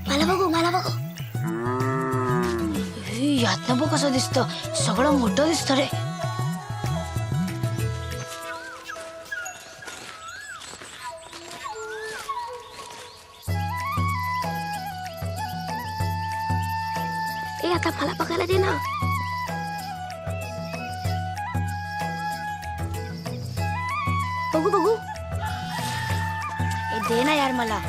मला बघू यातनं बघ कसं दिसतं, सगळं मोठं दिसतं रे. ए आता मला बघायला दे ना. बघू बघू. ए दे ना यार मला.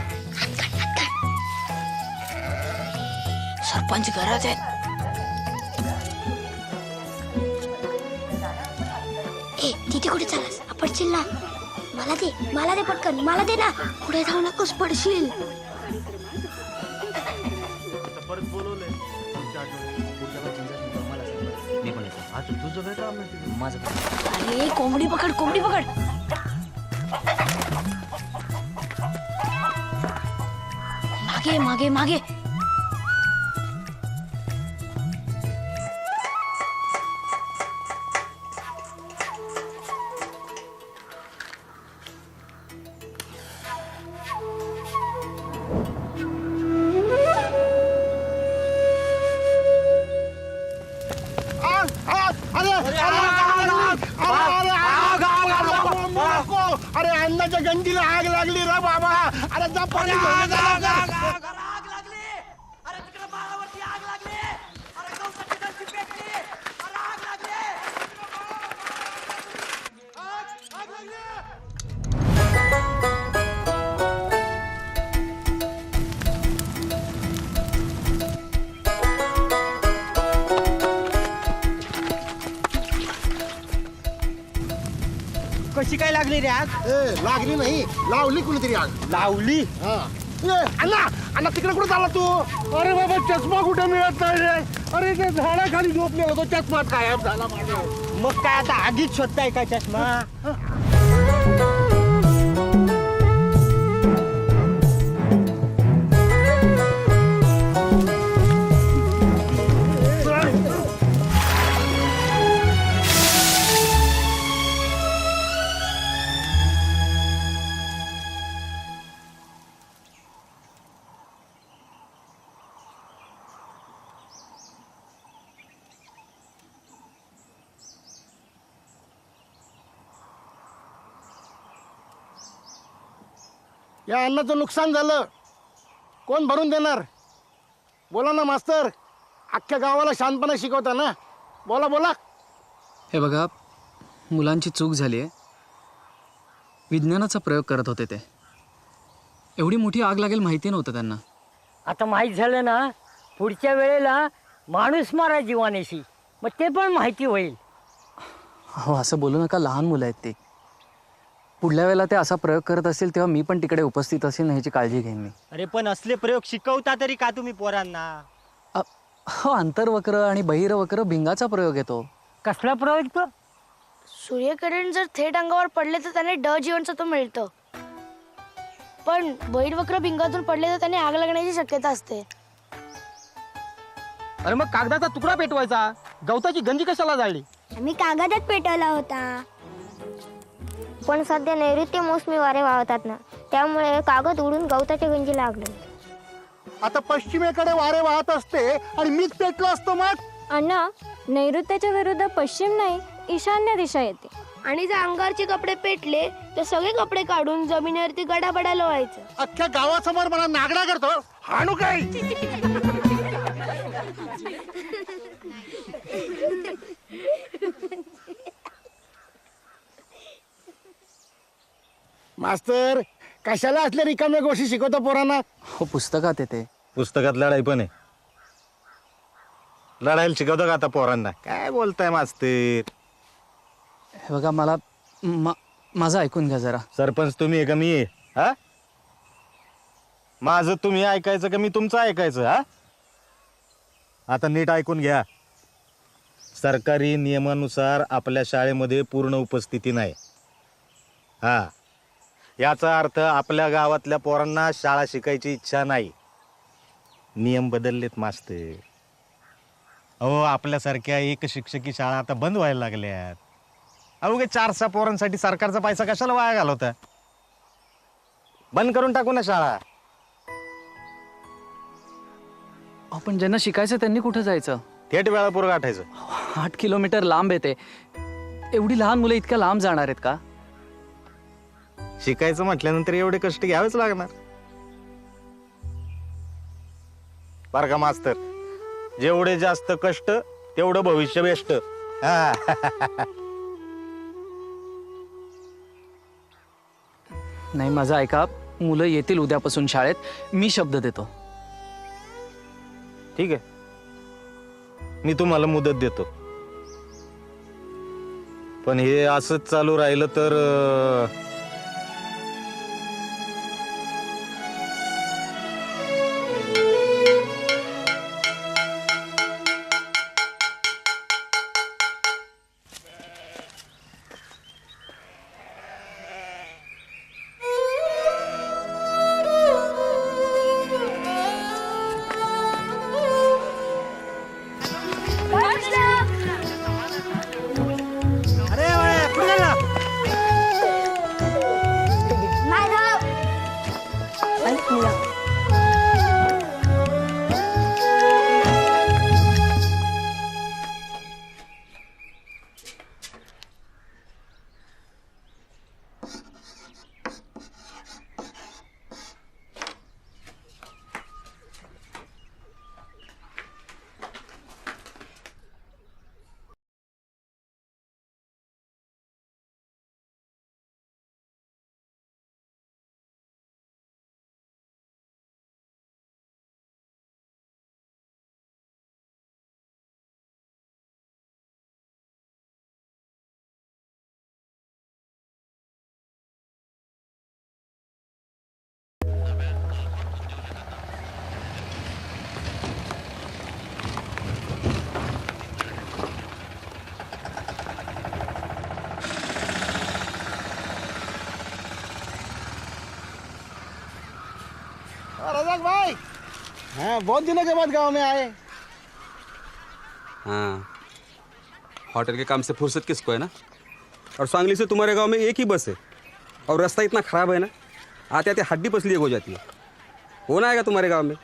सरपंच घरात आहेत. ए तिथे कुठे चाललास? पडशील ना. मला दे पटकन, मला दे ना. पुढे जाऊ नकोस, पडशील. अरे कोंबडी पकड, कोंबडी पकड. मागे मागे मागे. अरे अन्नाच्या गंजीला आग लागली रे बाबा. अरे जा पाणी घेऊन जा. आग लागली. अरे तिकडे बाळावरती आग लागली. अरे गवताची गंजी पेटली. अरे आग लागली. आग लागली. कशी काय लागली रे आग? लागली नाही, लावली कुणीतरी आग. लावली. अण्णा अण्णा तिकडे कुठे चालला तू? अरे बाबा चष्मा कुठे मिळत नाही रे. अरे ते झाडाखाली झोपलेला तो चष्मा गायब झाला माझा. मग काय आता आगीच शोधताय का चष्मा? या अन्नाचं नुकसान झालं, कोण भरून देणार? बोला ना मास्तर, अख्ख्या गावाला शांतपणे शिकवता ना. बोला बोला. हे बघा, मुलांची चूक झाली आहे. विज्ञानाचा प्रयोग करत होते ते. एवढी मोठी आग लागेल माहिती नव्हतं त्यांना. आता माहीत झालं ना, पुढच्या वेळेला माणूस मारा जीवानेशी, मग ते पण माहिती होईल. हो असं बोलू नका, लहान मुलं आहेत ती. पुढल्या वेळेला ते असा प्रयोग करत असतील तेव्हा मी पण तिकडे उपस्थित असेल ना, ह्याची काळजी घेईन मी. अरे पण असले प्रयोग शिकवता तरी का तुम्ही पोरांना? हो, अंतर्वक्र आणि बहिर्वक्र भिंगाचा प्रयोग येतो. कसला प्रयोग तो? सूर्यकिरण जर थेट अंगावर पडले तर त्याने ड जीवनसत्व मिळतं, पण बहिर्वक्र भिंगातून पडले तर त्याने आग लागण्याची शक्यता असते. अरे मग कागदाचा तुकडा पेटवायचा, गवताची गंजी कशाला जाळली? आम्ही कागदात पेटवला होता, पण सध्या नैऋत्य मोसमी वारे वाहतात ना, त्यामुळे कागद उडून गवताच्या गंजी लागले. आता पश्चिमेकडे वारे वाहत असते आणि मीच पेटलो असतो मग. अण्णा, नैऋत्याच्या विरुद्ध पश्चिम नाही, ईशान्य दिशा येते. आणि जर अंगारचे कपडे पेटले तर सगळे कपडे काढून जमिनीवरती गडाबडा लोळायचं. अख्ख्या गावासमोर मला नागडा करतो, हाणू काय? मास्तर, कशाला असल्या रिकाम्या गोष्टी शिकवता पोरांना? हो, पुस्तकात येते. पुस्तकात लढाई पण आहे. लढायला शिकवतं का आता पोरांना? काय बोलताय मास्तर? हे बघा, मला माझं ऐकून घ्या जरा. सरपंच तुम्ही आहे का मी आहे? हा, माझं तुम्ही ऐकायचं का मी तुमचं ऐकायचं? हा, आता नीट ऐकून घ्या. सरकारी नियमानुसार आपल्या शाळेमध्ये पूर्ण उपस्थिती नाही. हा, याचा अर्थ आपल्या गावातल्या पोरांना शाळा शिकायची इच्छा नाही. नियम बदललेत मास्तर. अहो आपल्यासारख्या एक शिक्षकी शाळा आता बंद व्हायला लागल्यात. अवघे 4-6 पोरांसाठी सरकारचा पैसा कशाला वाया घालवता? बंद करून टाकू ना शाळा. आपण ज्यांना शिकायचं त्यांनी कुठं जायचं? थेट वेळापूर गाठायचं. 8 किलोमीटर लांब येते. एवढी लहान मुलं इतक्या लांब जाणार आहेत का? शिकायचं म्हटल्यानंतर एवढे कष्ट घ्यावेच लागणार. बरं का मास्तर, जेवढे जास्त कष्ट तेवढं भविष्य बेस्ट. नाही माझं ऐका, मुलं येतील उद्यापासून शाळेत. मी शब्द देतो. ठीक आहे, मी तुम्हाला मुदत देतो. पण हे असंच चालू राहिलं तर रजाक भाई, हाँ बहुत दिनों के बाद गांव में आए. हाँ, होटल के काम से फुर्सत किसको है ना. और सांगली से तुम्हारे गांव में एक ही बस है और रास्ता इतना ख़राब है ना, आते आते हड्डी पसली एक हो जाती है. कौन आएगा तुम्हारे गांव में?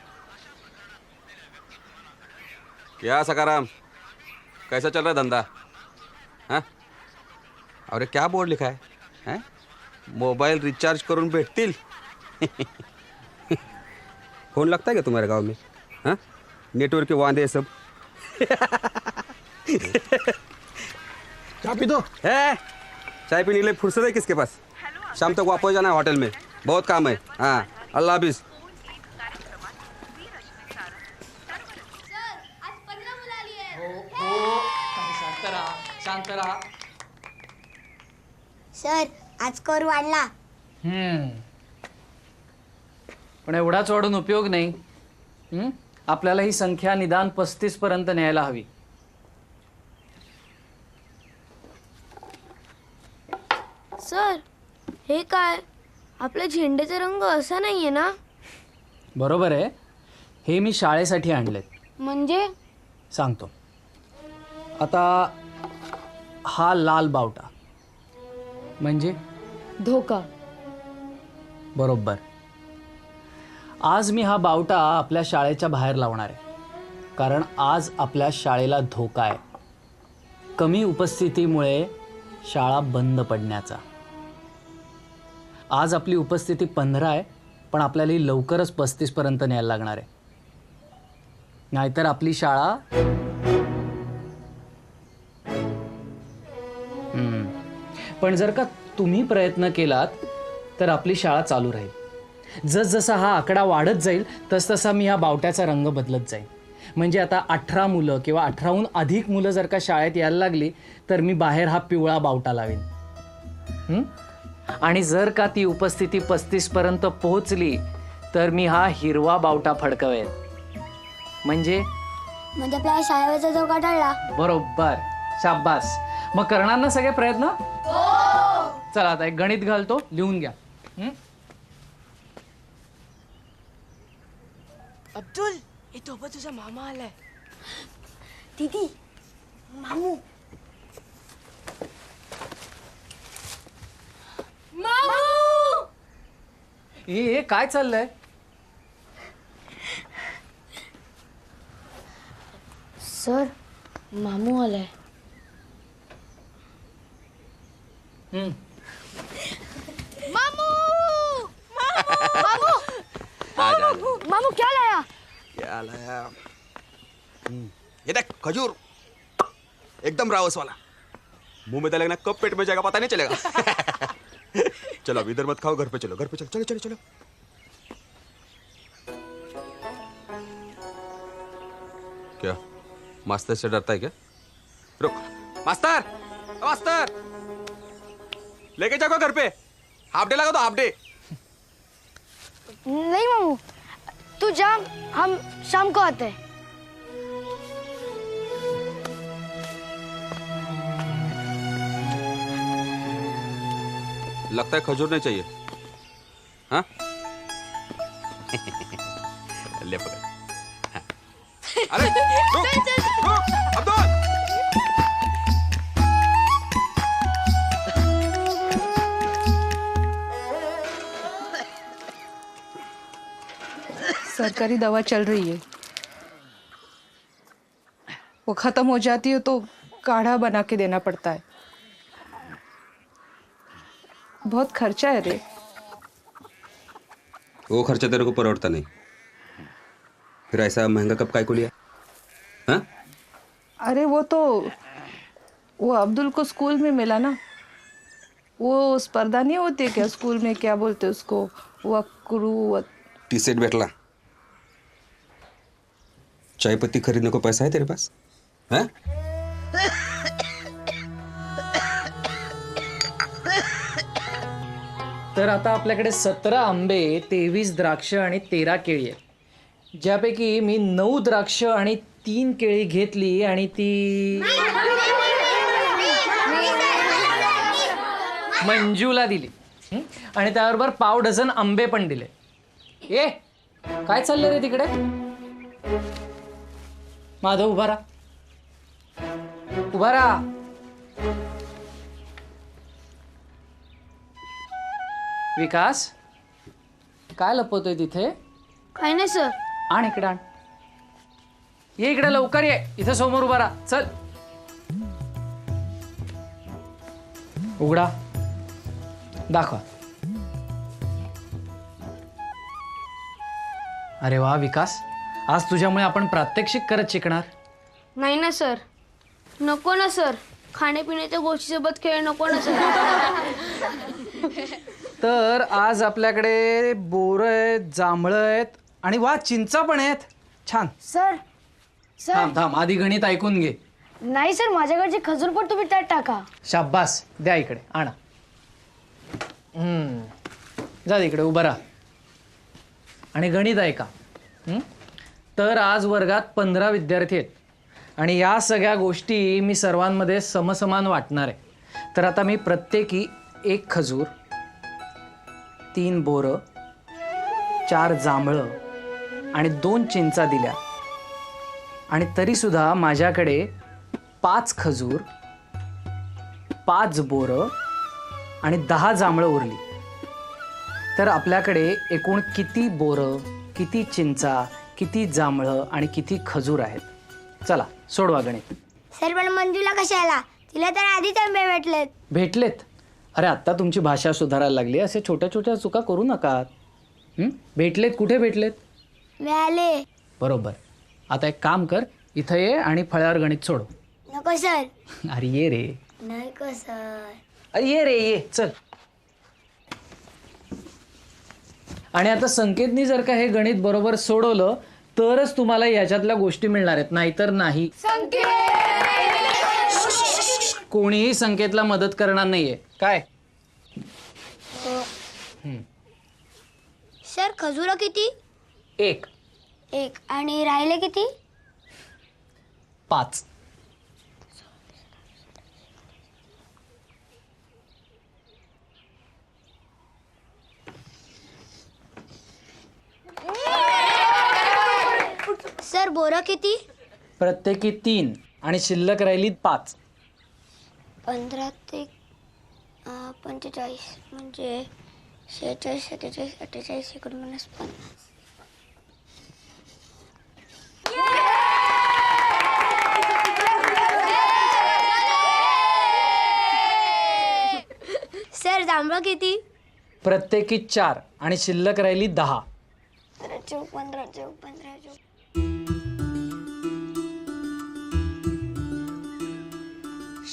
क्या सकाराम, कैसा चल रहा है धंधा? हाँ, और ये क्या बोर्ड लिखा है? हैं? मोबाइल रिचार्ज करून भेटतील. फोन लगता है क्या तुम्हारे गांव में? हाँ, नेटवर्क के वांदे सब. चाय पी दो. चाय पीने के लिए फुर्सत है किसके पास? शाम तक वापस जाना है होटल में, बहुत काम है. हाँ, अल्लाह हाफिज. शांत राहा. सर आज कर वाढला. पण एवढाच वाढून उपयोग नाही. आपल्याला ही संख्या निदान 35 पर्यंत न्यायला हवी. सर हे काय, आपल्या झेंड्याचा रंग असा नाहीये ना? बरोबर आहे. हे मी शाळेसाठी आणलेत. म्हणजे सांगतो. आता हा लाल बावटा म्हणजे धोका. बरोबर. आज मी हा बावटा आपल्या शाळेच्या बाहेर लावणार आहे, कारण आज आपल्या शाळेला धोका आहे. कमी उपस्थितीमुळे शाळा बंद पडण्याचा. आज आपली उपस्थिती 15 आहे, पण आपल्याला ही लवकरच 35 पर्यंत न्यायला लागणार आहे. नाहीतर आपली शाळा पण जर का तुम्ही प्रयत्न केलात तर आपली शाळा चालू राहील. जसजसा हा आकडा वाढत जाईल तसतसा मी हा बावट्याचा रंग बदलत जाईल. म्हणजे आता 18 मुलं किंवा 18हून अधिक मुलं जर का शाळेत यायला लागली तर मी बाहेर हा पिवळा बावटा लावेन. आणि जर का ती उपस्थिती 35 पर्यंत पोहोचली तर मी हा हिरवा बावटा फडकवेन. म्हणजे आपल्या शाळेचा धोका टळला. बरोबर. शाबास. मग करणार ना सगळे प्रयत्न? चला आता एक गणित घालतो, लिहून घ्या. अब्दुल, हे तो तुझा मामा आलाय. दीदी मामू ए काय चाललंय? सर मामू आलाय. मामू क्या लाया? क्या लाया? ये देख खजूर, एकदम रावस वाला. मुंह में डालेगा ना कब पेट में जाएगा पता नहीं चलेगा. चलो अब इधर मत खाओ, घर पे चलो, घर पे चलो, चलो चलो चलो. क्या मास्टर से डरता है क्या? रुक मास्टर, मास्टर लेके जाओ घर पे. हाफ डे लगा दो, हाफ डे. नहीं मामू तू जा, हम शाम को आते हैं. लगता है खजूर नहीं चाहिए. हाँ ले पकड़. हाँ. अरे रुक रुक अब्दुल. सरकारी दवा चल रही है, वो खत्म हो जाती है तो काढ़ा बना के देना पड़ता है. बहुत खर्चा है रे. वो खर्चा तेरे को परवड़ता नहीं. फिर ऐसा महंगा कब काय को लिया? हाँ अरे वो अब्दुल को स्कूल में मिला ना. वो स्पर्धा नहीं होती क्या स्कूल में, क्या बोलते उसको, वक्रू टी सेट बैठला. चाय पत्ती खरीदने को पैसा है तेरे पास? हाँ तर आता आपल्याकडे 17 आंबे, 23 द्राक्ष आणि 13 केळी आहेत, ज्यापैकी मी 9 द्राक्ष आणि 3 केळी घेतली आणि ती मंजूला दिली. आणि त्याबरोबर पाव डझन आंबे पण दिले. ए काय चाललंय रे तिकडे? माधव उभा राहा, उभा राहा. विकास काय लपवतोय तिथे? काही नाही सर. आण इकडे आण. ये इकडे लवकर ये, इथे समोर उभा राहा. चल उघडा, दाखवा. अरे वा विकास, आज तुझ्यामुळे आपण प्रात्यक्षिक करत शिकणार. नाही ना सर, नको ना सर, खाण्यापिण्याच्या गोष्टीसोबत खेळ नको ना सर. तर आज आपल्याकडे बोरं आहेत, जांभळं आहेत आणि वा चिंचा पण आहेत. छान. सर सर थांब थांब, आधी गणित ऐकून घे. नाही सर, माझ्याकडचे खजूर पण तुम्ही त्यात टाका. शाब्बास, द्या इकडे, आणा. जा इकडे उभा राहा आणि गणित ऐका. तर आज वर्गात 15 विद्यार्थी आहेत आणि या सगळ्या गोष्टी मी सर्वांमध्ये समसमान वाटणार आहे. तर आता मी प्रत्येकी 1 खजूर, 3 बोरं, 4 जांभळं आणि 2 चिंचा दिल्या. आणि तरीसुद्धा माझ्याकडे 5 खजूर, 5 बोरं आणि 10 जांभळं उरली. तर आपल्याकडे एकूण किती बोरं, किती चिंचा, किती जांभळं आणि किती खजूर आहेत? चला सोडवा गणित. सर पण मंजूला कशाला? तिला तर आधीच आंबे भेटलेत. भेटलेत? अरे आत्ता तुमची भाषा सुधारायला लागली, असे छोट्या छोट्या चुका करू नका. भेटलेत? कुठे भेटलेत? मिळाले. बरोबर. आता एक काम कर, इथं ये आणि फळ्यावर गणित सोडव. नको सर. अरे ये रे. नको सर. अरे ये रे, ये चल. आणि आता संकेतनी जर का हे गणित बरोबर सोडवलं तरच तुम्हाला याच्यातल्या गोष्टी मिळणार आहेत, नाहीतर नाही. कोणीही संकेतला मदत करणार नाहीये. काय? सर खजूर किती? 1. आणि राहिले किती? 5. सर बोरं किती? प्रत्येकी 3. आणि शिल्लक राहिली 5. 15 ते 45 म्हणजे 46, 47, 48, 49, 50. सर जांभळं किती? प्रत्येकी 4 आणि शिल्लक राहिली 10. 15.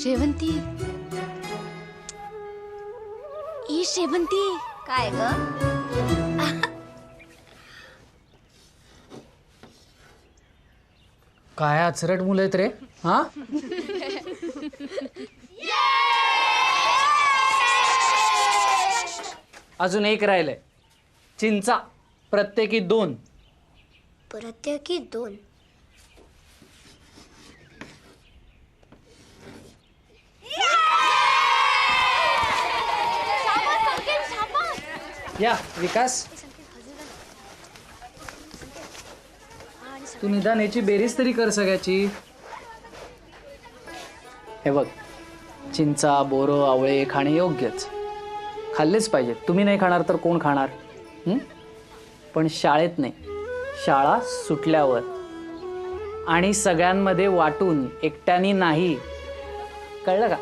शेवंती ई शेवंती काय ग? काय अचरट मुलं आहेत रे हा. अजून एक राहिलंय. चिंचा प्रत्येकी 2. प्रत्येकी 2. या विकास, तू निदान याची बेरीज तरी कर सगळ्याची. हे बघ, चिंचा, बोरं, आवळे खाणे योग्यच, खाल्लेच पाहिजेत. तुम्ही नाही खाणार तर कोण खाणार? पण शाळेत नाही, शाळा सुटल्यावर आणि सगळ्यांमध्ये वाटून, एकट्याने नाही. कळलं का?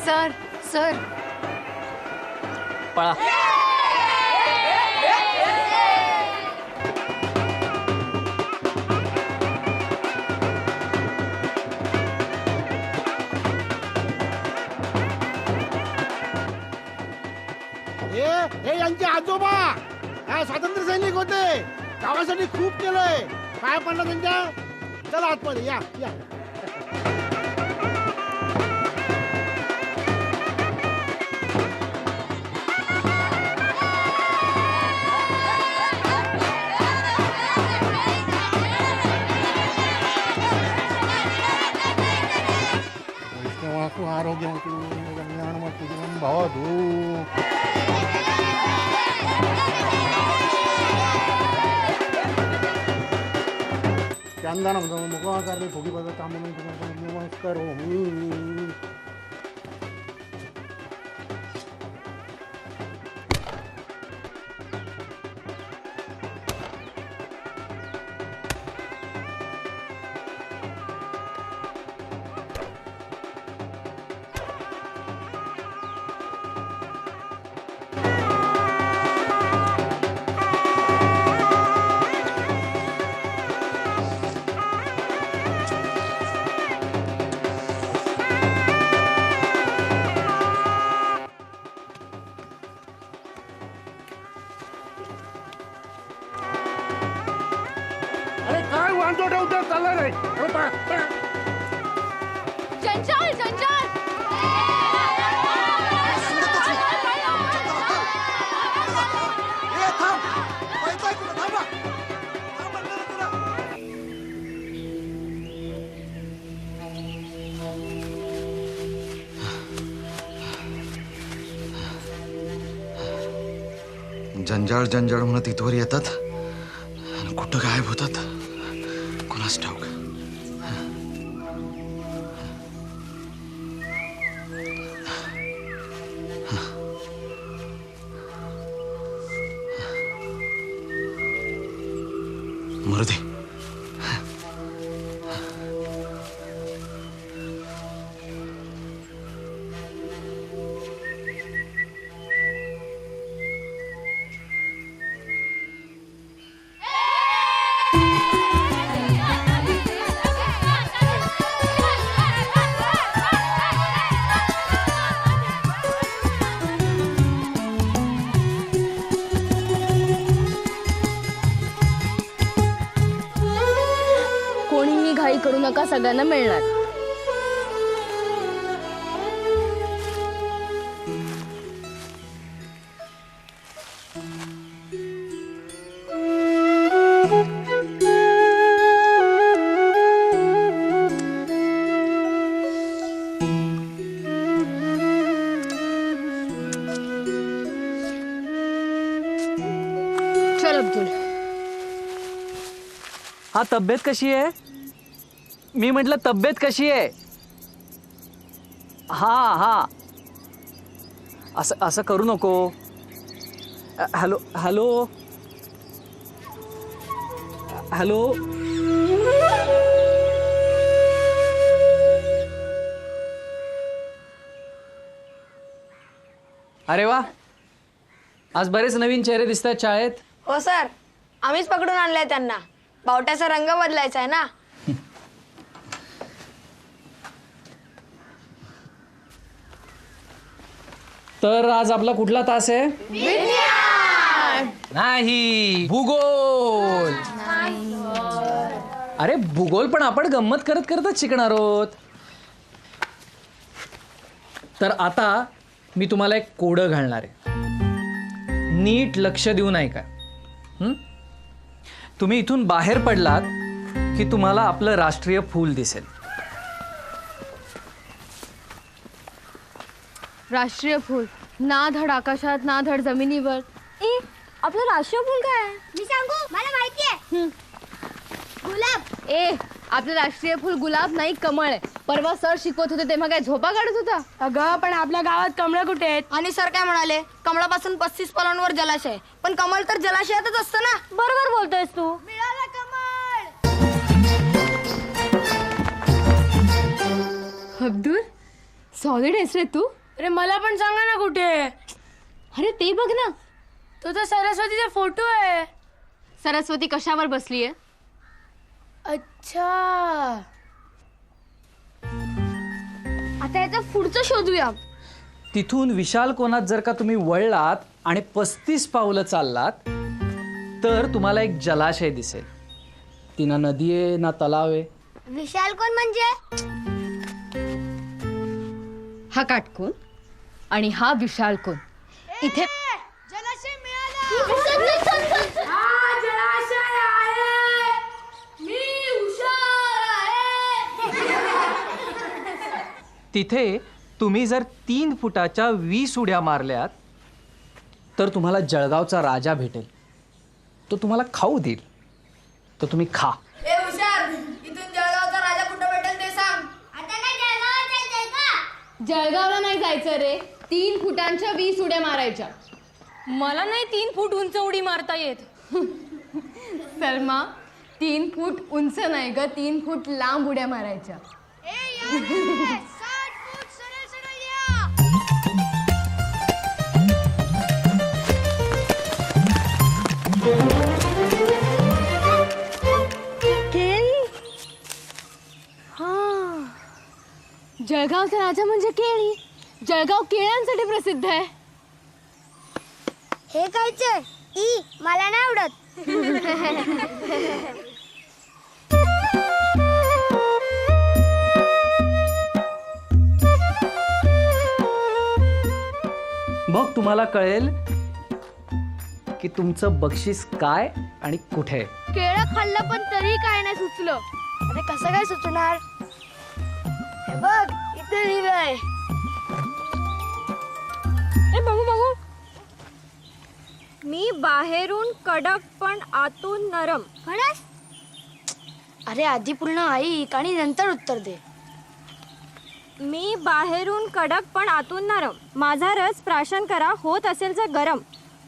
सर सर पळा. हे यांचे आजोबा स्वातंत्र्य सैनिक होते, गावासाठी खूप केलंय. काय पडलं त्यांच्या? चला आतमध्ये या या. आरोग्य भावा तू चंदन मुखाकारली फुगी बघत नमस्कार. जंजाळ जंजाळ म्हणत इथवर येतात आणि कुठं गायब होतात कोणास ठाऊक. मरू दे. कोणीही घाई करू नका, सगळ्यांना मिळणार. हा तब्येत कशी आहे? मी म्हटलं तब्येत कशी आहे? हा असं असं करू नको. Hello hello hello. अरे वा, आज बरेच नवीन चेहरे दिसत आहेत शाळेत. हो सर, आम्हीच पकडून आणलाय त्यांना. बावट्याचा रंग बदलायचा आहे ना. तर आज आपला कुठला तास आहे? नाही, भूगोल. अरे भूगोल पण आपण गंमत करत करतच शिकणार आहोत. तर आता मी तुम्हाला एक कोडं घालणार आहे. नीट लक्ष देऊन ऐका. तुम्ही इथून बाहेर पडलात की तुम्हाला आपलं राष्ट्रीय फूल दिसेल. राष्ट्रीय फूल ना धड आकाशात ना धड जमिनीवर. ए आपलं राष्ट्रीय फूल काय आहे? मी सांगू, मला माहिती आहे. गुलाब. ए आपलं राष्ट्रीय फूल गुलाब नाही, कमळ आहे. परवा सर शिकवत होते तेव्हा काय झोपा काढत होता? अगं पण आपल्या गावात कमळं कुठे आहेत? आणि सर काय म्हणाले, कमळापासून 35 पावलांवर जलाशय. पण कमळ तर जलाशयातच असतं ना. बरोबर बोलतोयस तू. मिळाला कमळ. अब्दुल, सॉलिड आहेस रे तू. अरे मला पण सांगा ना कुठे आहे? अरे ते बघ ना, तो तर सरस्वतीचा फोटो आहे. सरस्वती कशावर बसली आहे? अच्छा, आता याचं पुढचं शोधूया. तिथून विशाल कोणात जर का तुम्ही वळलात आणि 35 पावलं चाललात तर तुम्हाला एक जलाशय दिसेल. ती ना नदी आहे ना तलाव आहे. विशाल कोण म्हणजे? हा काटकोन आणि हा विशाल कोण. इथे जलाशय मिळाला. हा जलाशय आहे. मी हुशार आहे. तिथे तुम्ही जर 3 फुटाच्या 20 उड्या मारल्यात तर तुम्हाला जळगावचा राजा भेटेल. तो तुम्हाला खाऊ देईल. तर तुम्ही खा. ए हुशार, इथून जळगावचा राजा कुठं भेटेल ते सांग. आता काय जळगावात जायचंय का? जळगावला नाही जायचं रे. 3 फुटांच्या 20 उड्या मारायच्या. मला नाही 3 फूट उंच उडी मारता येत. सलमा, 3 फूट उंच नाही ग, 3 फूट लांब उड्या मारायच्या. जळगावचा राजा म्हणजे केळी. जळगाव केळ्यांसाठी प्रसिद्ध आहे. हे खायचंय? मला नाही आवडत. मग तुम्हाला कळेल की तुमचं बक्षीस काय आणि कुठे आहे. केळं खाल्लं पण तरी काय नाही सुचलं. अरे कसं काय सुचणार? हे बघ इथे लिहिलंय. बघू बघू. मी बाहेरून कडक पण आतून नरम. खरंच? अरे आधी पूर्ण ऐक आणि नंतर उत्तर दे. मी बाहेरून कडक पण आतून नरम. माझा रस प्राशन करा, होत असेल जर गरम.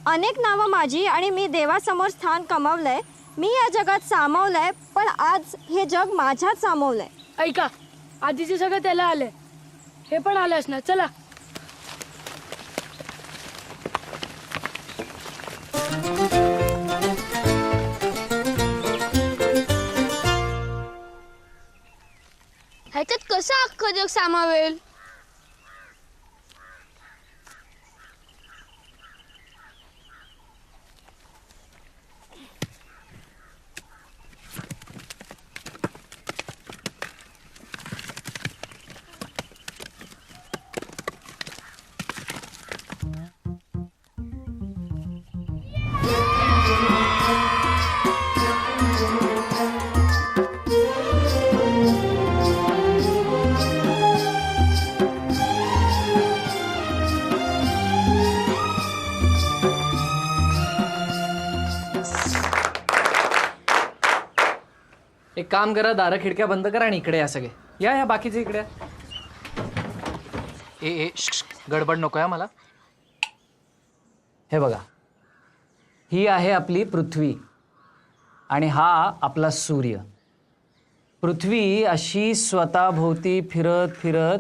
अनेक नावं माझी आणि मी देवासमोर स्थान कमावलंय. मी या जगात सामावलंय पण आज हे जग माझ्यात सामावलंय. ऐका, आधीचे सगळं त्याला आलंय. हे पण आलंच ना. चला. ह्याच्यात कसं अख्खं जग सामावेल? एक काम करा, दारं खिडक्या बंद करा आणि इकडे या सगळे. या बाकीचे इकडे या. ए गडबड नको आहे मला. हे बघा, ही आहे आपली पृथ्वी आणि हा आपला सूर्य. पृथ्वी अशी स्वतःभोवती फिरत फिरत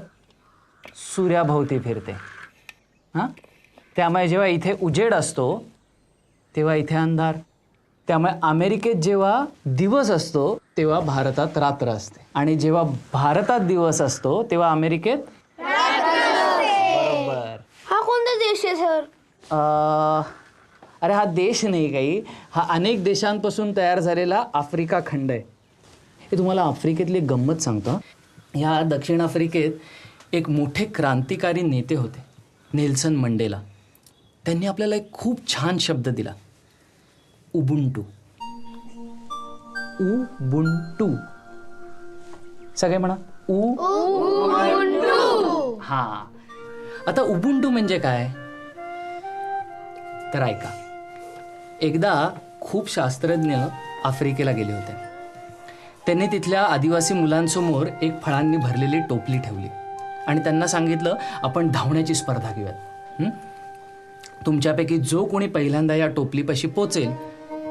सूर्याभोवती फिरते. हां, त्यामुळे जेव्हा इथे उजेड असतो तेव्हा इथे अंधार. त्यामुळे अमेरिकेत जेव्हा दिवस असतो तेव्हा भारतात रात्र असते आणि जेव्हा भारतात दिवस असतो तेव्हा अमेरिकेत बरोबर. हा कोणता देश आहे सर? अरे हा देश नाही काही, हा अनेक देशांपासून तयार झालेला आफ्रिका खंड आहे. हे तुम्हाला आफ्रिकेतली गंमत सांगतो. ह्या दक्षिण आफ्रिकेत एक मोठे क्रांतिकारी नेते होते, नेल्सन मंडेला. त्यांनी आपल्याला एक खूप छान शब्द दिला, उबुंटू. उबुंटू. सगळे म्हणा उबुंटू. हां, आता उबुंटू म्हणजे काय तर ऐका. एकदा खूप शास्त्रज्ञ आफ्रिकेला गेले होते. त्यांनी तिथल्या आदिवासी मुलांसमोर एक फळांनी भरलेली टोपली ठेवली आणि त्यांना सांगितलं, आपण धावण्याची स्पर्धा घेऊयात. तुमच्यापैकी जो कोणी पहिल्यांदा या टोपलीपाशी पोचेल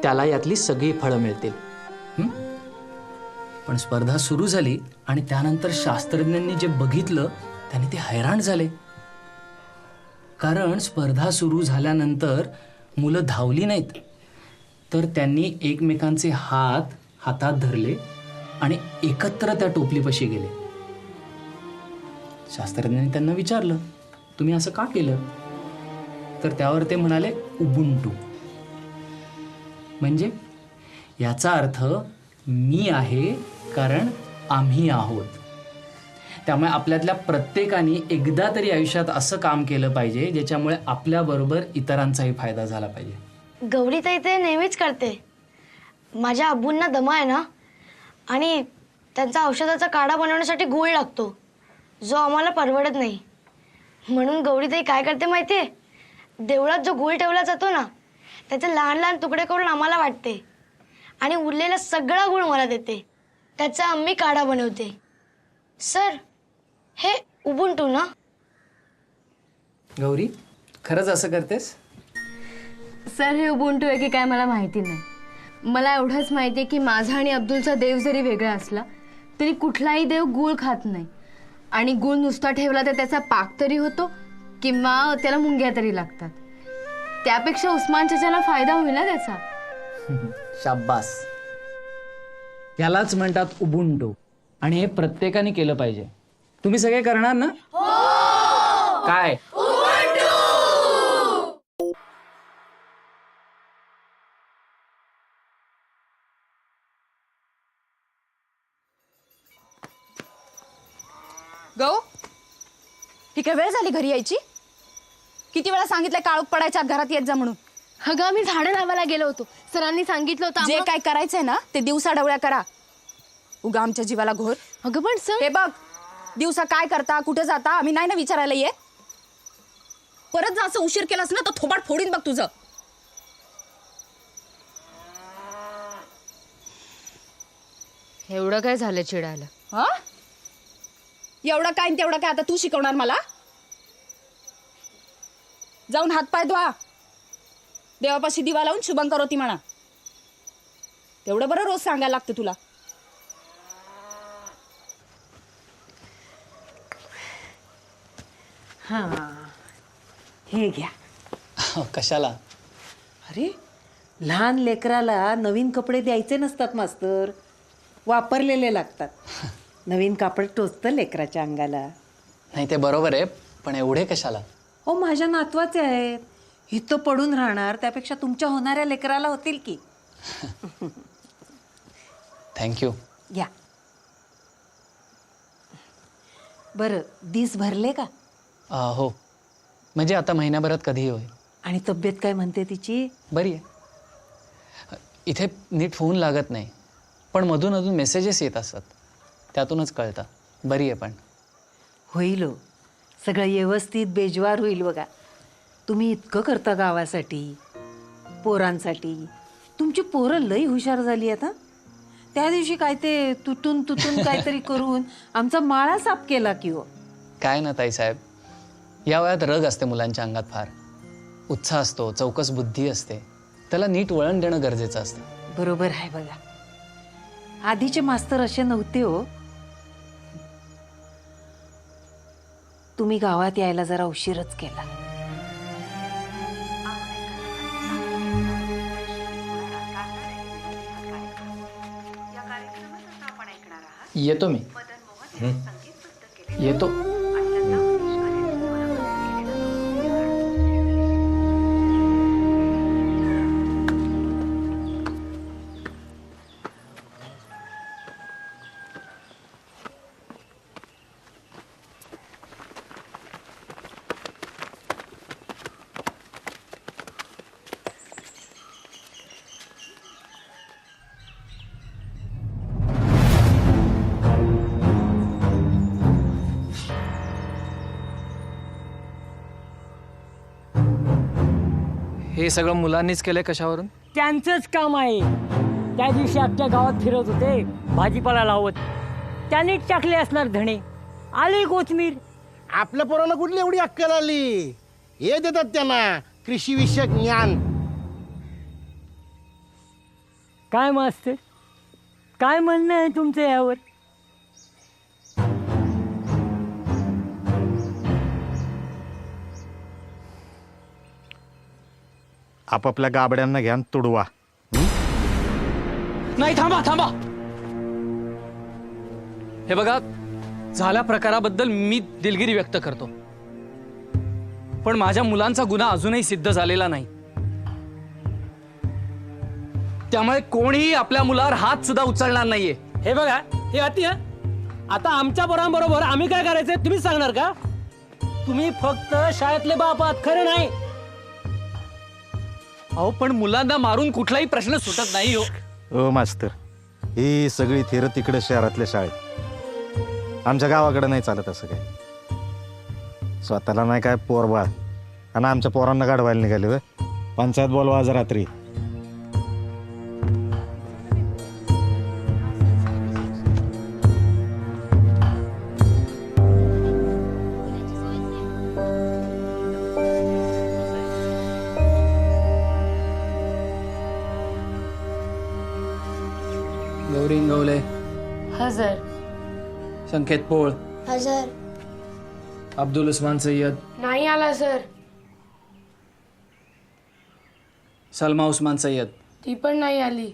त्याला यातली सगळी फळं मिळतील. पण स्पर्धा सुरू झाली आणि त्यानंतर शास्त्रज्ञांनी जे बघितलं त्याने ते हैराण झाले. कारण स्पर्धा सुरू झाल्यानंतर मुलं धावली नाहीत, तर त्यांनी एकमेकांचे हातात धरले आणि एकत्र त्या टोपलीपाशी गेले. शास्त्रज्ञांनी त्यांना विचारलं, तुम्ही असं का केलं? तर त्यावर ते म्हणाले, उबुंटू. म्हणजे याचा अर्थ मी आहे कारण आम्ही आहोत. त्यामुळे आपल्यातल्या प्रत्येकाने एकदा तरी आयुष्यात असं काम केलं पाहिजे ज्याच्यामुळे आपल्याबरोबर इतरांचाही फायदा झाला पाहिजे. गौरी ताई ते नेहमीच करते. माझ्या आबूंना दमा आहे ना, आणि त्यांचा औषधाचा काढा बनवण्यासाठी गूळ लागतो, जो आम्हाला परवडत नाही. म्हणून गौरी ताई काय करते माहितीये, देवळात जो गूळ ठेवला जातो ना त्याचे लहान लहान तुकडे करून आम्हाला वाटते आणि उरलेला सगळा गूळ मला देते. त्याचा आम्ही काढा बनवते. सर, हे उबुंटू ना? गौरी, खरंच असं करतेस? सर, हे उबुंटू आहे की काय मला माहिती नाही. मला एवढंच माहिती आहे की माझा आणि अब्दुलचा देव जरी वेगळा असला तरी कुठलाही देव गूळ खात नाही. आणि गूळ नुसता ठेवला तर त्याचा पाक तरी होतो किंवा त्याला मुंग्या तरी लागतात. त्यापेक्षा उस्मान चाचाला फायदा होईल ना त्याचा. शाब्बास. यालाच म्हणतात उबुंटू आणि हे प्रत्येकाने केलं पाहिजे. तुम्ही सगळे करणार ना? काय? गौ, ही काय वेळ झाली घरी यायची? किती वेळा सांगितलं काळोख पडायच्या आत घरात येत जा म्हणून. अगं, मी झाडं लावायला गेलो होतो. सरांनी सांगितलं होतं जे काय करायचंय ना ते दिवसा डवळ्या करा. उगा आमच्या जीवाला घोर. अगं पण सर, हे बघ, दिवसा काय करता, कुठे जाता, आम्ही नाही ना विचारायला येत. परत जर असं उशीर केलास ना तर थोबाड फोडीन बघ तुझं. एवढं काय झालं चिडायला? हा, एवढं काय तेवढं काय आता तू शिकवणार मला? जाऊन हातपाय धुवा, देवापाशी दिवा लावून शुभंकर होती म्हणा. तेवढं बरं रोज सांगायला लागतं तुला. हा, हे घ्या. कशाला? अरे, लहान लेकराला नवीन कपडे द्यायचे नसतात मास्तर, वापरलेले लागतात. नवीन कापड टोचतं लेकराच्या अंगाला. नाही, ते बरोबर आहे, पण एवढे कशाला? हो, माझ्या नातवाचे आहेत. इथं पडून राहणार त्यापेक्षा तुमच्या होणाऱ्या लेकराला होतील की. थँक्यू. घ्या. बरं, दिस भरले का? हो, म्हणजे आता महिन्याभरात कधीही होईल. आणि तब्येत काय म्हणते तिची? बरी आहे. इथे नीट फोन लागत नाही, पण मधून अधून मेसेजेस येत असतात, त्यातूनच कळतं. बरी आहे. पण होईल हो, सगळं व्यवस्थित बेजवार होईल बघा. तुम्ही इतकं करता गावासाठी, पोरांसाठी. तुमची पोरं लई हुशार झाली आता. त्या दिवशी काय ते तुटून काहीतरी करून आमचा माळा साफ केला की हो. काय ना ताईसाहेब, या वयात रग असते मुलांच्या अंगात फार. उत्साह असतो, चौकस बुद्धी असते. त्याला नीट वळण देणं गरजेचं असतं. बरोबर आहे बघा. आधीचे मास्तर असे नव्हते हो. तुम्ही गावात यायला जरा उशीरच केला. येतो मी. येतो. हे सगळं मुलांनीच केलंय कशावरून? त्यांचंच काम आहे. त्या दिवशी आपल्या गावात फिरत होते, भाजीपाला लावत. त्यांनीच टाकले असणार धणे. आली कोथमीर. आपल्या पोरांना कुठली एवढी अक्कल आली? हे देतात त्यांना कृषी विषयक ज्ञान. काय मास्तर, काय म्हणणं आहे तुमचं यावर? आपापल्या गाबड्यांना घ्या आणि तुडवा. नाही, थांबा थांबा. हे बघा, झाल्या प्रकाराबद्दल मी दिलगिरी व्यक्त करतो, पण माझ्या मुलांचा गुन्हा अजूनही सिद्ध झालेला नाही. त्यामुळे कोणीही आपल्या मुलावर हात सुद्धा उचलणार नाहीये. हे बघा, हे अति आता आमच्या पोरांबरोबर आम्ही काय करायचंय तुम्हीच सांगणार का? तुम्ही फक्त शाळेतले बाप आहात, खरं नाही? अहो, पण मुलांना मारून कुठलाही प्रश्न सुटत नाही हो. ओ मास्तर, ही सगळी थेर तिकडे शहरातल्या शाळेत. आमच्या गावाकडे नाही चालत असं काय. स्वतःला नाही काय पोरबाळ आणि आमच्या पोरांना गाडवायला निघाले होय. पंचायत बोलवा आज रात्री. गौरी इंगवले, हजर. संकेत पोळ, हजर. अब्दुल उस्मान सय्यद, नाही आला सर. सलमा उस्मान सय्यद, ती पण नाही आली.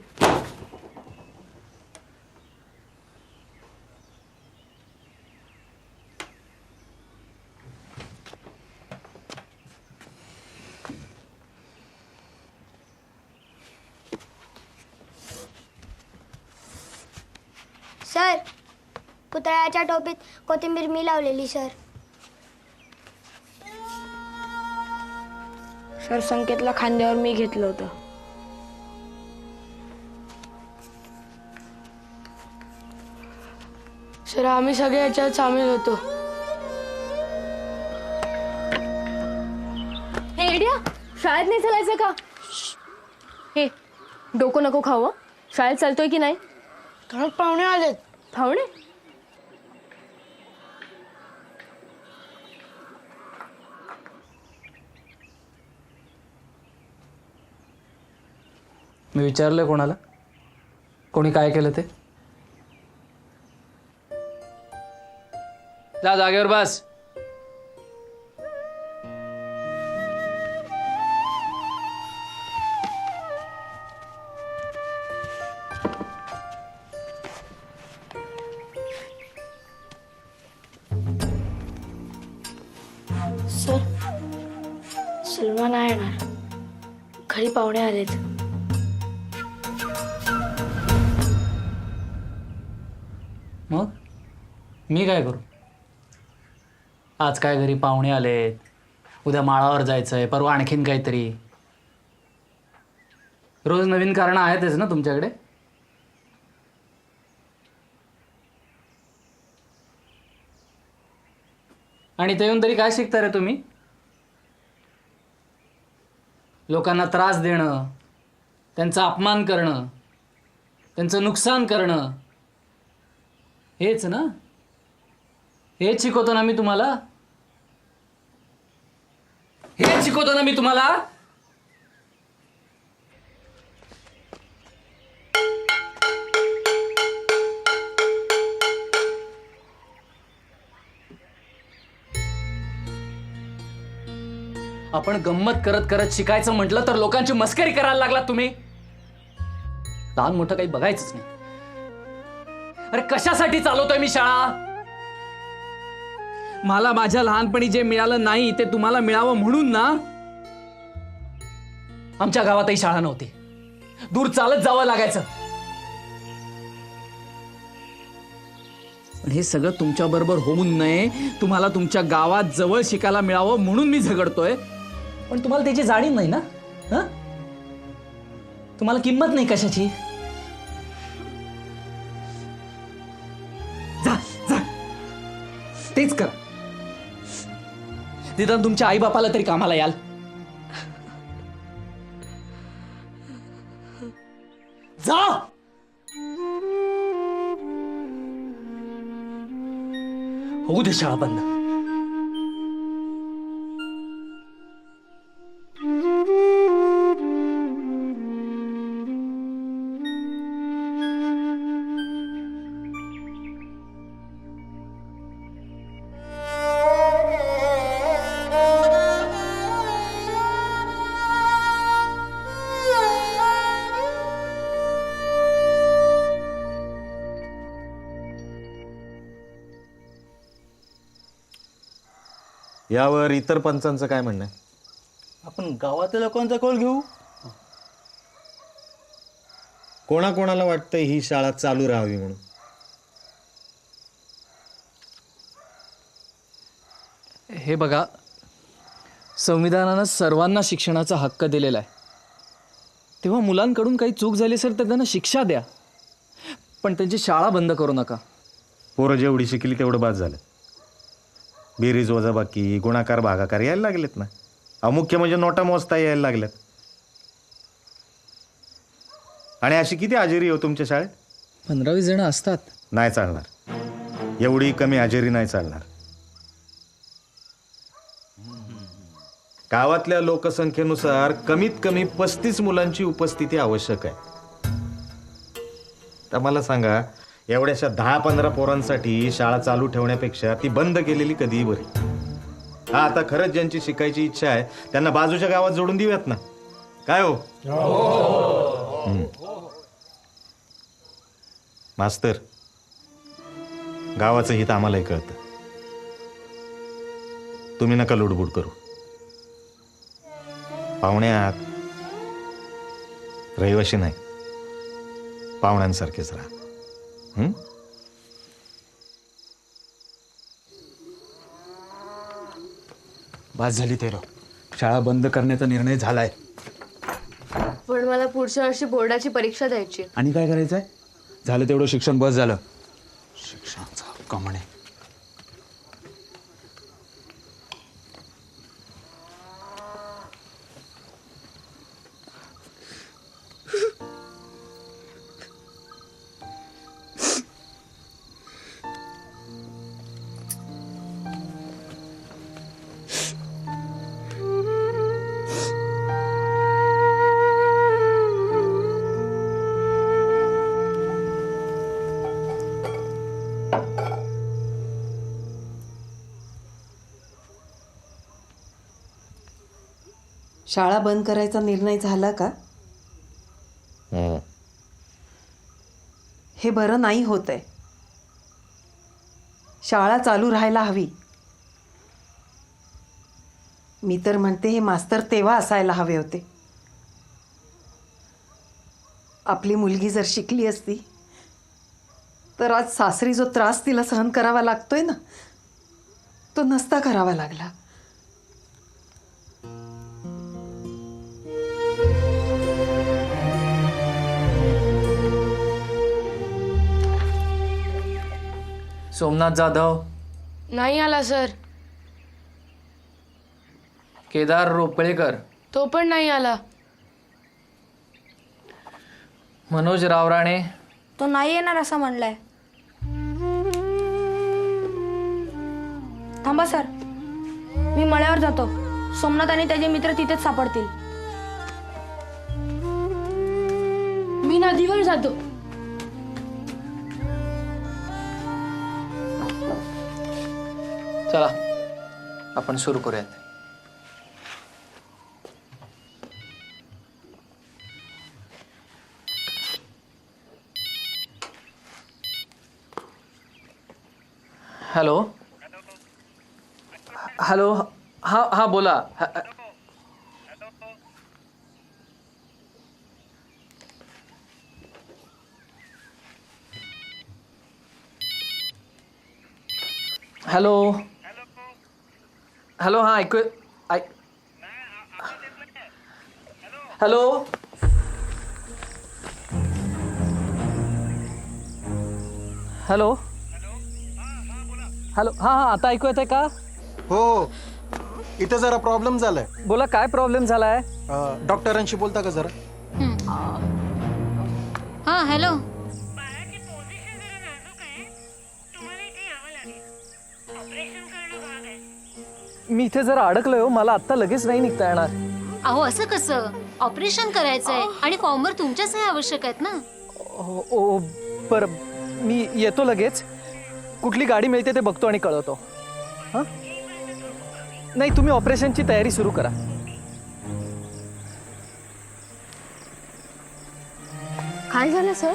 सर, पुतळ्याच्या टोपीत कोथिंबीर मी लावलेली सर. सर, संकेतला खांद्यावर मी घेतलं होतं. सर, आम्ही सगळे याच्यात सामील होतो. हे इडिया, शाळेत नाही चालायचं का? हे डोकं नको खावं. शाळेत चालतोय की नाही? घरात पाहुणे आलेत. पाहुणे? मी विचारलंय कोणाला, कोणी काय केलं ते? जा जागेवर बस. सर, सलमा नाही येणार. घरी पाहुणे आलेत. मग मी काय करू? आज काय घरी पाहुणे आलेत, उद्या माळावर जायचंय, परवा आणखीन काहीतरी. रोज नवीन कारणं आहेतच ना तुमच्याकडे. आणि ते येऊन तरी काय शिकता रे तुम्ही? लोकांना त्रास देणं, त्यांचा अपमान करणं, त्यांचं नुकसान करणं, हेच ना? हेच शिकवतो ना मी तुम्हाला? हेच शिकवतो ना मी तुम्हाला? आपण गंमत करत करत शिकायचं म्हटलं तर लोकांची मस्करी करायला लागलात तुम्ही. लहान मोठं काही बघायचंच नाही. अरे कशासाठी चालवतोय मी शाळा? मला माझ्या लहानपणी जे मिळालं नाही ते तुम्हाला मिळावं म्हणून ना. आमच्या गावातही शाळा नव्हती, दूर चालत जावं लागायचं. पण हे सगळं तुमच्या बरोबर होऊन नये, तुम्हाला तुमच्या गावात जवळ शिकायला मिळावं म्हणून मी झगडतोय. पण तुम्हाला त्याची जाणीव नाही ना. हं? तुम्हाला किंमत नाही कशाची. जा जा तेच करा. निदान तुमच्या आई बापाला तरी कामाला याल. जा. होऊ दे शाळा बंद. यावर इतर पंचांचं काय म्हणणं आहे? आपण गावातल्या लोकांचा कौल घेऊ. कोणाकोणाला वाटतंय ही शाळा चालू राहावी म्हणून? हे बघा, संविधानानं सर्वांना शिक्षणाचा हक्क दिलेला आहे. तेव्हा मुलांकडून काही चूक झाली असेल तर त्यांना शिक्षा द्या, पण त्यांची शाळा बंद करू नका. पोरं जेवढी शिकली तेवढं बाद झालं. बेरीज वजाबाकी गुणाकार भागाकार यायला लागलेत ना. मुख्य म्हणजे नोटा मोजता यायला लागल्यात. आणि अशी किती हजेरी हो तुमच्या शाळेत? 15-20 जण असतात. नाही चालणार, एवढी कमी हजेरी नाही चालणार. गावातल्या लोकसंख्येनुसार कमीत कमी 35 मुलांची उपस्थिती आवश्यक आहे. तर मला सांगा, एवढ्याशा 10-15 पोरांसाठी शाळा चालू ठेवण्यापेक्षा ती बंद केलेली कधीही बरी. हा, आता खरंच ज्यांची शिकायची इच्छा आहे त्यांना बाजूच्या गावात जोडून देऊयात ना. काय हो? मास्तर, गावाचं हित आम्हालाही कळतं. तुम्ही नका लुडबुड करू. पाहुण्यात रहिवाशी नाही, पाहुण्यांसारखेच राहा. बस झाली तेरो. शाळा बंद करण्याचा निर्णय झालाय. पण मला पुढच्या वर्षी बोर्डाची परीक्षा द्यायची. आणि काय करायचंय? झालं तेवढं शिक्षण, बस झालं. शिक्षणाचा हक्क म्हणे. शाळा बंद करायचा निर्णय झाला का? हे बरं नाही होत आहे. शाळा चालू राहायला हवी. मी तर म्हणते हे मास्तर तेव्हा असायला हवे होते. आपली मुलगी जर शिकली असती तर आज सासरी जो त्रास तिला सहन करावा लागतोय ना, तो नसता करावा लागला. सोमनाथ जाधव नाही आला सर. केदार रोपळेकर तो पण नाही आला. मनोज रावराणे तो नाही येणार असं म्हणलाय. थांबा सर, मी मळ्यावर जातो. सोमनाथ आणि त्याचे मित्र तिथेच सापडतील. मी नदीवर जातो. चला आपण सुरू करूयात. हॅलो हॅलो, हा हा बोला. हॅलो हॅलो, हा ऐकू हॅलो हॅलो हॅलो, हा हा, आता ऐकू येतंय का? हो, इथं जरा प्रॉब्लेम झालाय. बोला, काय प्रॉब्लेम झालाय? डॉक्टरांशी बोलता का जरा? हा हॅलो. मी इथे जरा अडकलोय हो, मला आत्ता लगेच नाही निघता येणार. अहो असं कसं? ऑपरेशन करायचंय आणि फॉर्मवर तुमच्या सह्या आवश्यक आहेत ना. ओ बरं, मी येतो लगेच. कुठली गाडी मिळते ते बघतो आणि कळवतो. हां, नाही तुम्ही ऑपरेशनची तयारी सुरू करा. काय झालं सर?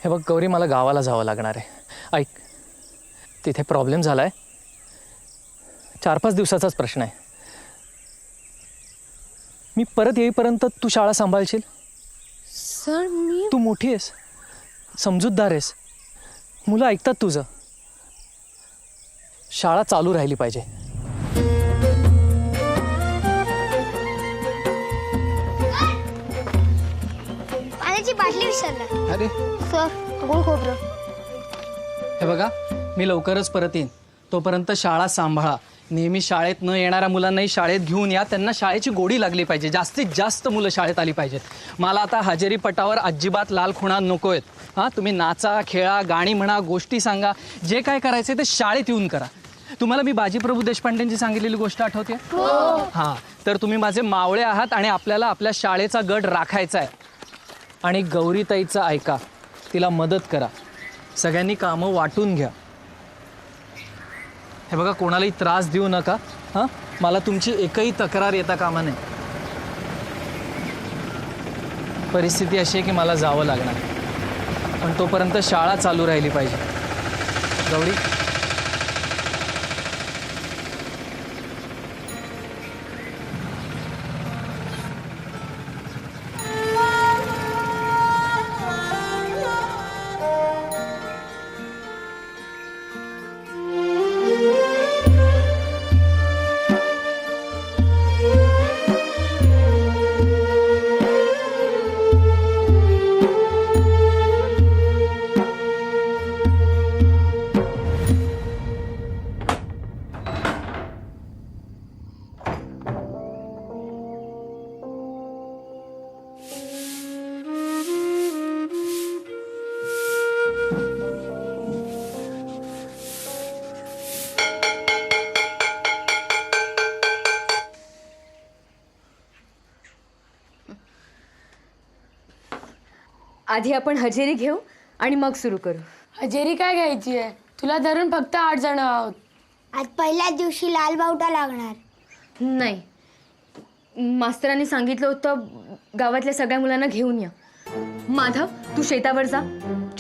हे बघ गौरी, मला गावाला जावं लागणार आहे. ऐक, तिथे प्रॉब्लेम झालाय. 4-5 दिवसाचाच प्रश्न आहे. मी परत येईपर्यंत तू शाळा सांभाळशील? सर मी, तू मोठी आहेस, समजूतदार आहेस, मुलं ऐकतात तुझं. शाळा चालू राहिली पाहिजे. पाण्याची बाटली विसरला. अरे सर, गोड खोबरं. हे बघा, मी लवकरच परत येईन. तोपर्यंत शाळा सांभाळा. नेहमी शाळेत न येणाऱ्या मुलांनाही शाळेत घेऊन या. त्यांना शाळेची गोडी लागली पाहिजे. जास्तीत जास्त मुलं शाळेत आली पाहिजेत. मला आता हजेरी पटावर अजिबात लाल खुणा नको आहेत. हां, तुम्ही नाचा, खेळा, गाणी म्हणा, गोष्टी सांगा, जे काय करायचं ते शाळेत येऊन करा. तुम्हाला मी बाजीप्रभू देशपांडेंची सांगितलेली गोष्ट आठवते? हां, तर तुम्ही माझे मावळे आहात आणि आपल्याला आपल्या शाळेचा गड राखायचा आहे. आणि गौरीताईचं ऐका, तिला मदत करा. सगळ्यांनी कामं वाटून घ्या. हे बघा, कोणालाही त्रास देऊ नका. हां, मला तुमची एकही तक्रार येता कामा नये. परिस्थिती अशी आहे की मला जावं लागणार, पण तोपर्यंत शाळा चालू राहिली पाहिजे. गौरी, आधी आपण हजेरी घेऊ आणि मग सुरू करू. हजेरी काय घ्यायची आहे? तुला धरून फक्त 8 जण आहोत. आज पहिल्याच दिवशी लाल बावटा लागणार. नाही, मास्तरांनी सांगितलं होतं गावातल्या सगळ्या मुलांना घेऊन या. माधव, तू शेतावर जा.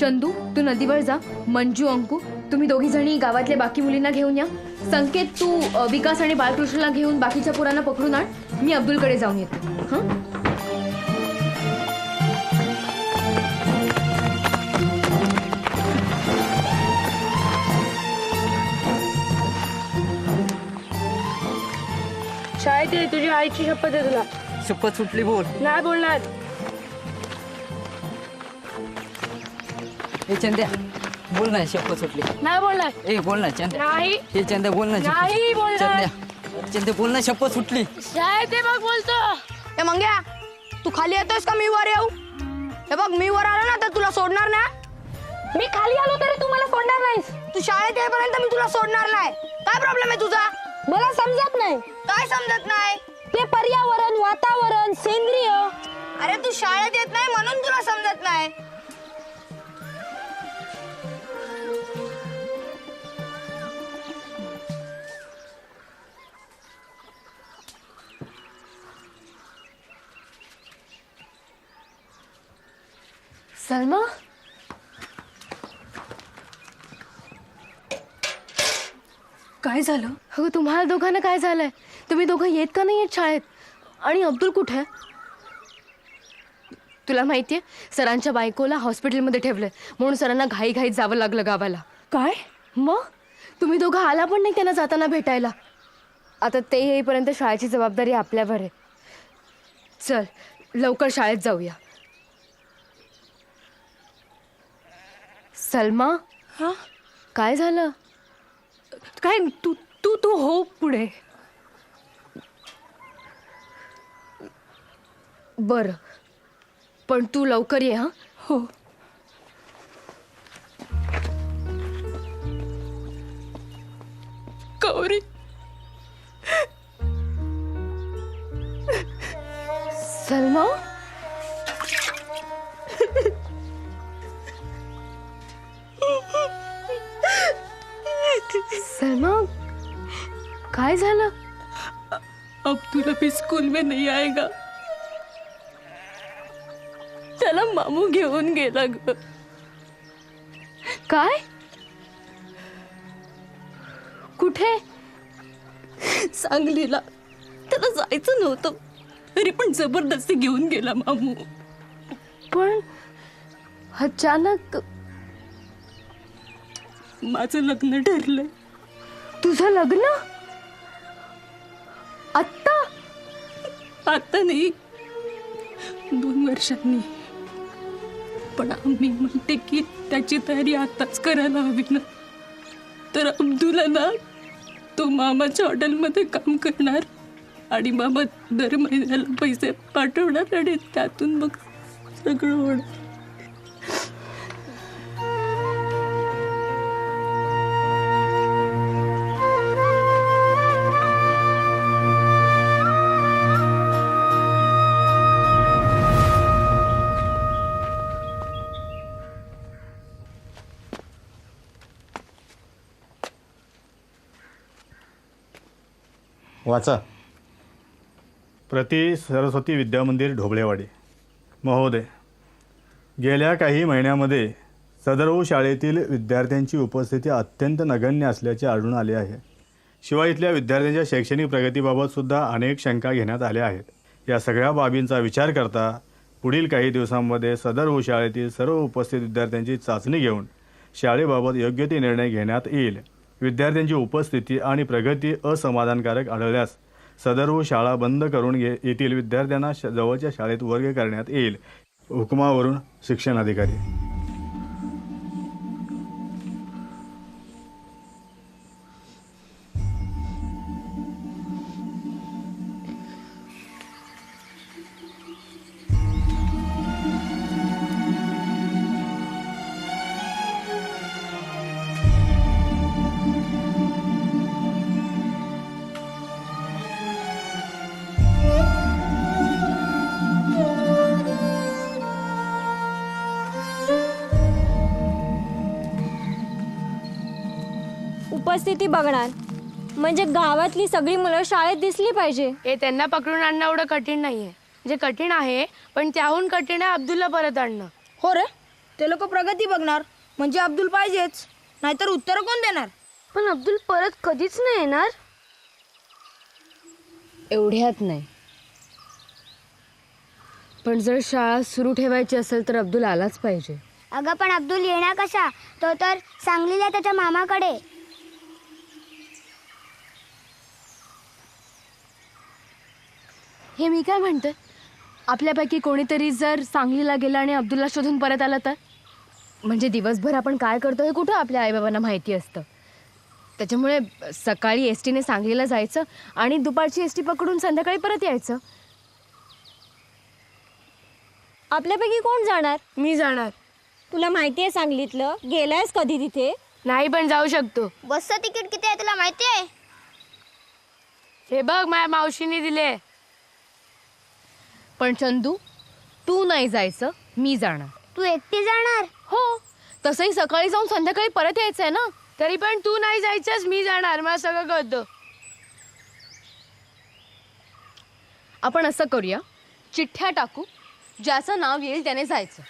चंदू, तू नदीवर जा. मंजू, अंकू, तुम्ही दोघी जणी गावातल्या बाकी मुलींना घेऊन या. संकेत, तू विकास आणि बालकृष्णला घेऊन बाकीच्या पोरांना पकडून आण. मी अब्दुलकडे जाऊन येते. हां, शाळेत ये, तुझी आईची शपथ आहे तुला. शपथ सुटली, बोल. नाही बोलणार. ए चंद्या, बोल ना, शपथ सुटली. नाही बोलणार. ए बोल ना चंद्या. नाही. हे चंद्या बोल ना. नाही बोलणार. चंद्या, चंद्या बोल ना, शपथ सुटली. शाळेत ये, मग बोलतो. ए मंग्या, तू तू खाली येतोयस का मी वर येऊ? हे बघ मी वर आलो ना तर तुला सोडणार ना. मी खाली आलो तरी तू मला सोडणार नाहीस. तू शाळेत येईपर्यंत मी तुला सोडणार नाही. काय प्रॉब्लेम आहे तुझा? मला समजत नाही. काय समजत नाही? ते पर्यावरण, वातावरण, सेंद्रिय. अरे तू शाळेत येत नाही म्हणून तुला समजत नाही. सलमा, काय झालं? अगं तुम्हाला दोघांना काय झालंय? तुम्ही दोघं येत का नाही येत शाळेत? आणि अब्दुल कुठे आहे? तुला माहितीये सरांच्या बायकोला हॉस्पिटलमध्ये ठेवलंय म्हणून सरांना घाईघाईत जावं लागलं गावाला. काय? मग तुम्ही दोघं आला पण नाही त्यांना जाताना भेटायला. आता ते येईपर्यंत शाळेची जबाबदारी आपल्यावर आहे. चल लवकर शाळेत जाऊया. सलमा, हा काय झालं? काय तू तू तू हो पुढे. बरं पण तू लवकर ये. हा हो. गौरी, सलमा, सलमा काय झालं? अब्दुल अभी स्कूल में नहीं आएगा. त्याला मामू घेऊन गेला ग. काय? कुठे? सांगलीला. त्याला जायचं नव्हतं तरी पण जबरदस्ती घेऊन गेला मामू. पण अचानक. माझं लग्न ठरलंय. तुझं लग्न? आत्ता? आता नाही, 2 वर्षांनी. पण आम्ही म्हणते की त्याची तयारी आताच करायला हवी ना. तर अब्दुला ना तो मामाच्या हॉटेलमध्ये काम करणार आणि मामा दर महिन्याला पैसे पाठवणार आणि त्यातून मग सगळं होणार. वाचा. प्रति सरस्वती विद्यामंदिर ढोबळेवाडी. महोदय, गेल्या काही महिन्यामध्ये सदर शाळेतील विद्यार्थ्यांची उपस्थिती अत्यंत नगण्य असल्याचे आढळून आले आहे. शिवाय इथल्या विद्यार्थ्यांच्या शैक्षणिक प्रगतीबाबत सुद्धा अनेक शंका घेण्यात आल्या आहेत. या सगळ्या बाबींचा विचार करता पुढील काही दिवसांमध्ये सदर शाळेतील सर्व उपस्थित विद्यार्थ्यांची चाचणी घेऊन शाळेबाबत योग्य ते निर्णय घेण्यात येईल. विद्यार्थ्यांची उपस्थिती आणि प्रगती असमाधानकारक आढळल्यास सदर शाळा बंद करून येथील विद्यार्थ्यांना जवळच्या शाळेत वर्ग करण्यात येईल. हुकमावरून शिक्षण अधिकारी. उपस्थिती बघणार म्हणजे गावातली सगळी मुलं शाळेत दिसली पाहिजे. हे त्यांना पकडून आणणं एवढं कठीण नाहीये. जे कठीण आहे पण त्याहून कठीण आहे अब्दुलला परत आणणं. हो रे, ते लोक प्रगती बघणार म्हणजे अब्दुल पाहिजेच, नाहीतर उत्तर कोण देणार? पण अब्दुल परत कधीच नाही येणार. एवढ्यात नाही, पण जर शाळा सुरू ठेवायची असेल तर अब्दुल आलाच पाहिजे. अगं पण अब्दुल येणार कसा? तो तर सांगलीला त्याच्या मामाकडे. हे मी काय म्हणते, आपल्यापैकी कोणीतरी जर सांगलीला गेला आणि अब्दुलला शोधून परत आला तर? म्हणजे दिवसभर आपण काय करतो हे कुठं आपल्या आईबाबांना माहिती असतं. त्याच्यामुळे सकाळी एस टीने सांगलीला जायचं आणि दुपारची एस टी पकडून संध्याकाळी परत यायचं. आपल्यापैकी कोण जाणार? मी जाणार. तुला माहिती आहे सांगलीतलं? गेलायस कधी तिथे? नाही पण जाऊ शकतो. बसचं तिकीट किती आहे तुला माहिती आहे? हे बघ माझ्या मावशीने दिले. पण चंदू, तू नाही जायचं, मी जाणार. तू एकटी जाणार? हो, तसंही सकाळी जाऊन संध्याकाळी परत यायचंय ना. तरी पण तू नाही जायचंस, मी जाणार. मला सगळं कळतं. आपण असं करूया, चिठ्ठ्या टाकू, ज्याचं नाव येईल त्याने जायचं.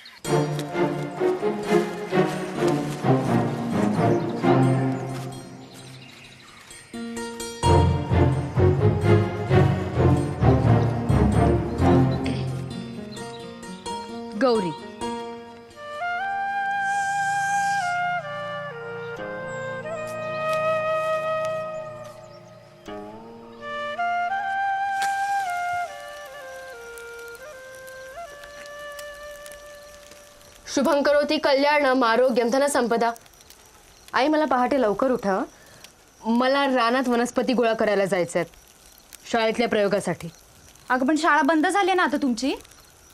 गौरी, शुभं करोति कल्याणम आरोग्यम धन संपदा. आई, मला पहाटे लवकर उठा. मला रानात वनस्पती गोळा करायला जायचं आहे शाळेतल्या प्रयोगासाठी. अगं पण शाळा बंद झाली ना आता तुमची,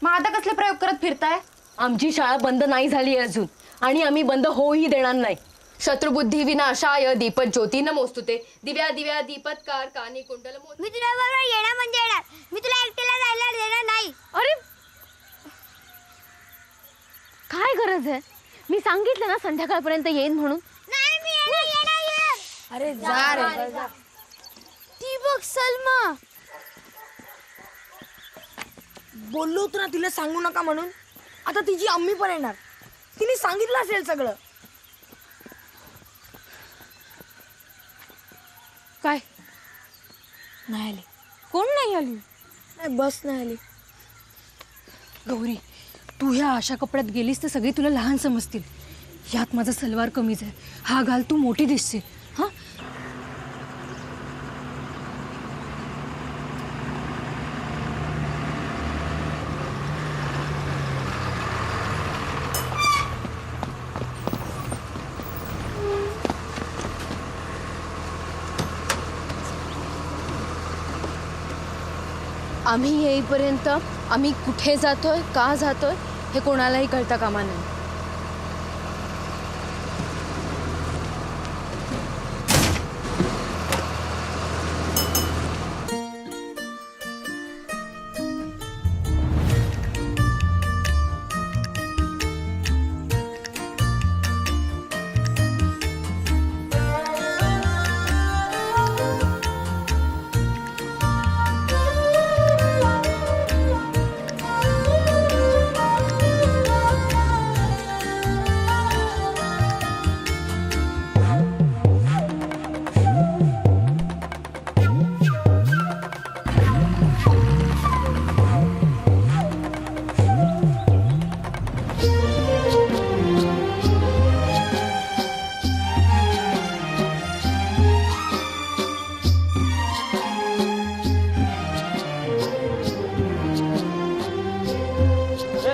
मग आता कसले प्रयोग करत फिरताय? आमची शाळा बंद नाही झाली अजून आणि आम्ही बंद होऊही देणार नाही. शत्रुबुद्धी विनाशाय दीपत ज्योती नमोस्तुते. दिव्या दिव्या दीपत्कार कानी कुंडल. मी तुला बरोबर येणार म्हणजे येणार. मी तुला एकटीला जायला देणार नाही. अरे काय गरज आहे? मी सांगितलं ना संध्याकाळपर्यंत येईन म्हणून. नाही मी येणार. अरे जा रे जा. ती बघ सलमा. बोललो होतो ना तिला सांगू नका म्हणून. आता तिची अम्मी पण येणार. तिने सांगितलं असेल सगळं. काय नाही आली. कोण नाही आली? नाही बस नाही आली. गौरी, तू ह्या अशा कपड्यात गेलीस तर सगळे तुला लहान समजतील. यात माझा सलवार कमीच आहे, हा घाल तू मोठी दिसशील. हा, आम्ही येईपर्यंत आम्ही कुठे जातोय, का जातोय हे कोणालाही कळता कामा नये.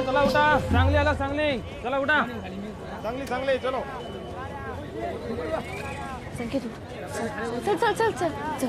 चला उठा, चांगली आला चांगली. चला उठा, चांगली चांगली. चलो संकेत, चल चल चल चल चल.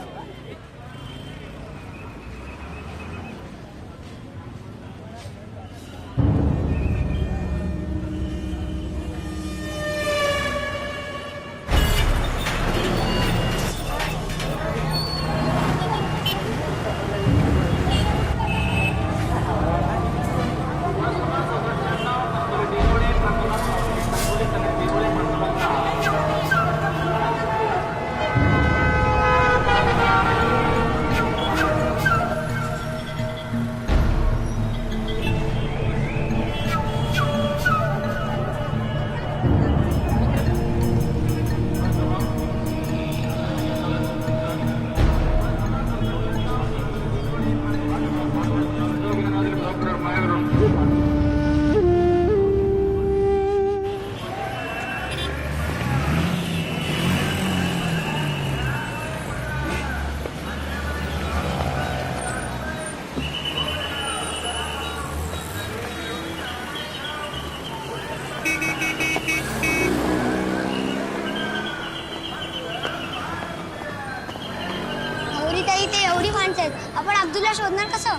इथे एवढी माणसं आहेत. आपण अब्दुलला शोधणार कसं?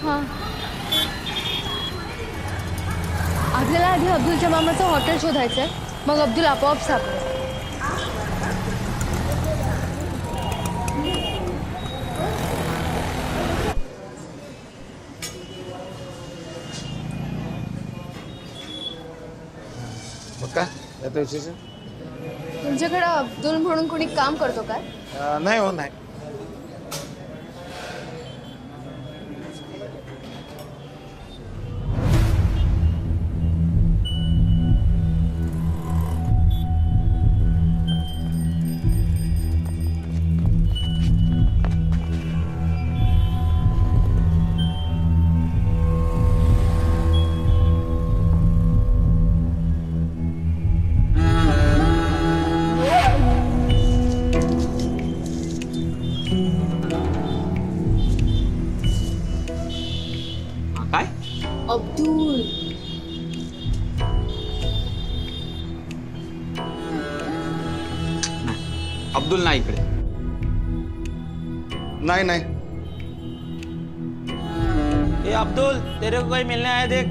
हां, आपल्याला आधी अब्दुलच्या मामाचं हॉटेल शोधायचं आहे, मग अब्दुल आपोआप सापडेल. मग काय आता विशेष तुमच्याकडे अब्दुल म्हणून कोणी काम करतो काय? नाही हो नाही. काय अब्दुल. अब्दुल नाही इकडे. नाही नाही. ए अब्दुल, तेरे को कोई मिलने आया देख.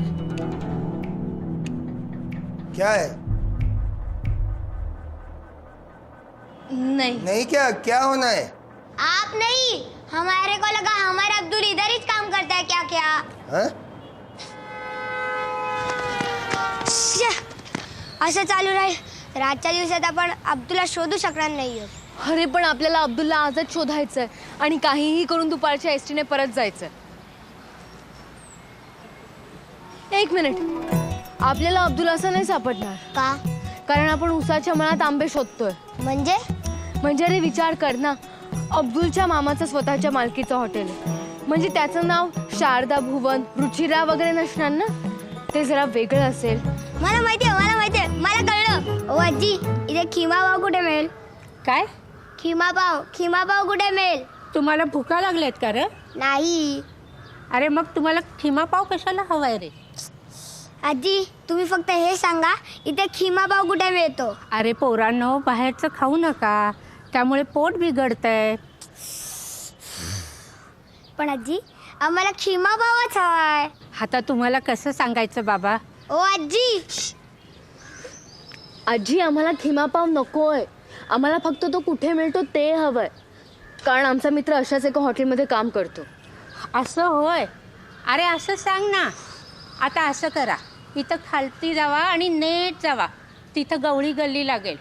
क्या है? नहीं. नहीं क्या क्या होना है? आप नहीं, हमारे को लगा हमारा अब्दुल इधर ही काम करता है क्या क्या. हाँ? असं चालू राहील रातच्या दिवसात आपण अब्दुलला शोधू शकणार नाही. अरे पण आपल्याला अब्दुलला आजच शोधायचंय आणि काहीही करून दुपारच्या एसटीने परत जायचंय. एक मिनिट, आपल्याला अब्दुल असं नाही सापडणार. का? कारण आपण उसाच्या मळ्यात आंबे शोधतोय. म्हणजे अरे विचार कर ना, अब्दुलच्या मामाचं स्वतःच्या मालकीचं हॉटेल आहे, म्हणजे त्याचं नाव शारदा भुवन, रुचिरा वगैरे नसणार ना. ते जरा वेगळं असेल. मला माहितीये मला कळलं. ओ आजी, इथे खिमा पाव कुठे मिळेल? काय? खिमा पाव कुठे मिळेल? तुम्हाला भुका लागल्यात का रे? नाही. अरे मग तुम्हाला खिमा पाव कशाला हवाय रे? आजी, तुम्ही फक्त हे सांगा, इथे खिमा पाव कुठे मिळतो? अरे पोरांनो, बाहेरचं खाऊ नका, त्यामुळे पोट बिघडतंय. पण आजी, आम्हाला खिमा पावच हवाय. आता तुम्हाला कसं सांगायचं बाबा? ओ आजी. आजी, आम्हाला खिमापाव नकोय. आम्हाला फक्त तो कुठे मिळतो ते हवंय, कारण आमचा मित्र अशाच एका हॉटेलमध्ये काम करतो. असं होय? अरे असं सांग ना. आता असं करा, इथं खालती जावा आणि नेट जावा, तिथं गवळी गल्ली लागेल.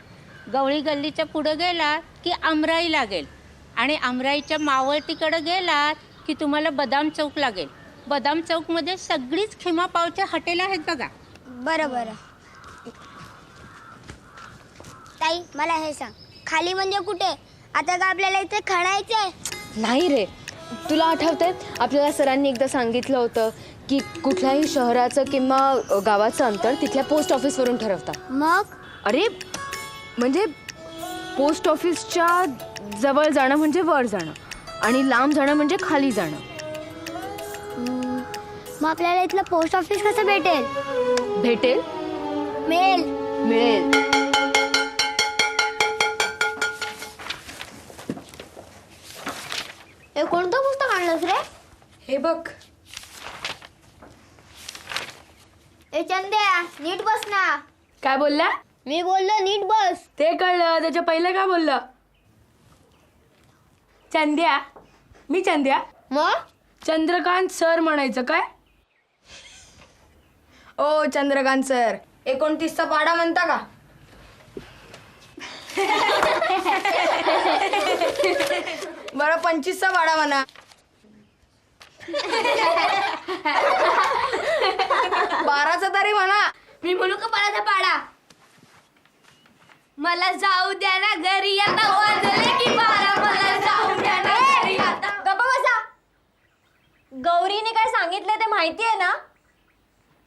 गवळी गल्लीच्या पुढं गेलात की आमराई लागेल, आणि आमराईच्या मावळतीकडं गेलात की तुम्हाला बदाम चौक लागेल. बदाम चौकमध्ये सगळीच खिमा पावचे हॉटेल आहेत बघा. बरं. ताई, मला हे सांग, खाली म्हणजे कुठे? आता का आपल्याला इथे खणायचंय? नाही रे, तुला आठवतंय आपल्याला सरांनी एकदा सांगितलं होतं की कुठल्याही शहराचं किंवा गावाचं अंतर तिथल्या पोस्ट ऑफिसवरून ठरवतात. मग? अरे म्हणजे पोस्ट ऑफिसच्या जवळ जाणं म्हणजे वर जाणं, आणि लांब जाणं म्हणजे खाली जाणं. मग आपल्याला इथलं पोस्ट ऑफिस कसं भेटेल? मिळेल. हे कोणतं पुस्तक आणलंस रे? हे बघ. ए चंद्या, नीट बस ना. काय बोलला? मी बोललो नीट बस. ते कळलं, त्याच्या पहिलं काय बोललं? चंद्या. मी चंद्या? मग चंद्रकांत सर म्हणायचं काय? ओ चंद्रकांत सर, 29चा पाढा म्हणता का? बरं 25चा पाढा म्हणा. 12चा तरी म्हणा. मी म्हणू का पाढा पाडा? मला जाऊ द्या ना घरी आता, वाजले की 12. मला जाऊ द्या ना घरी आता. गप्पा बसा. गौरीने काय सांगितलं ते माहितीये ना?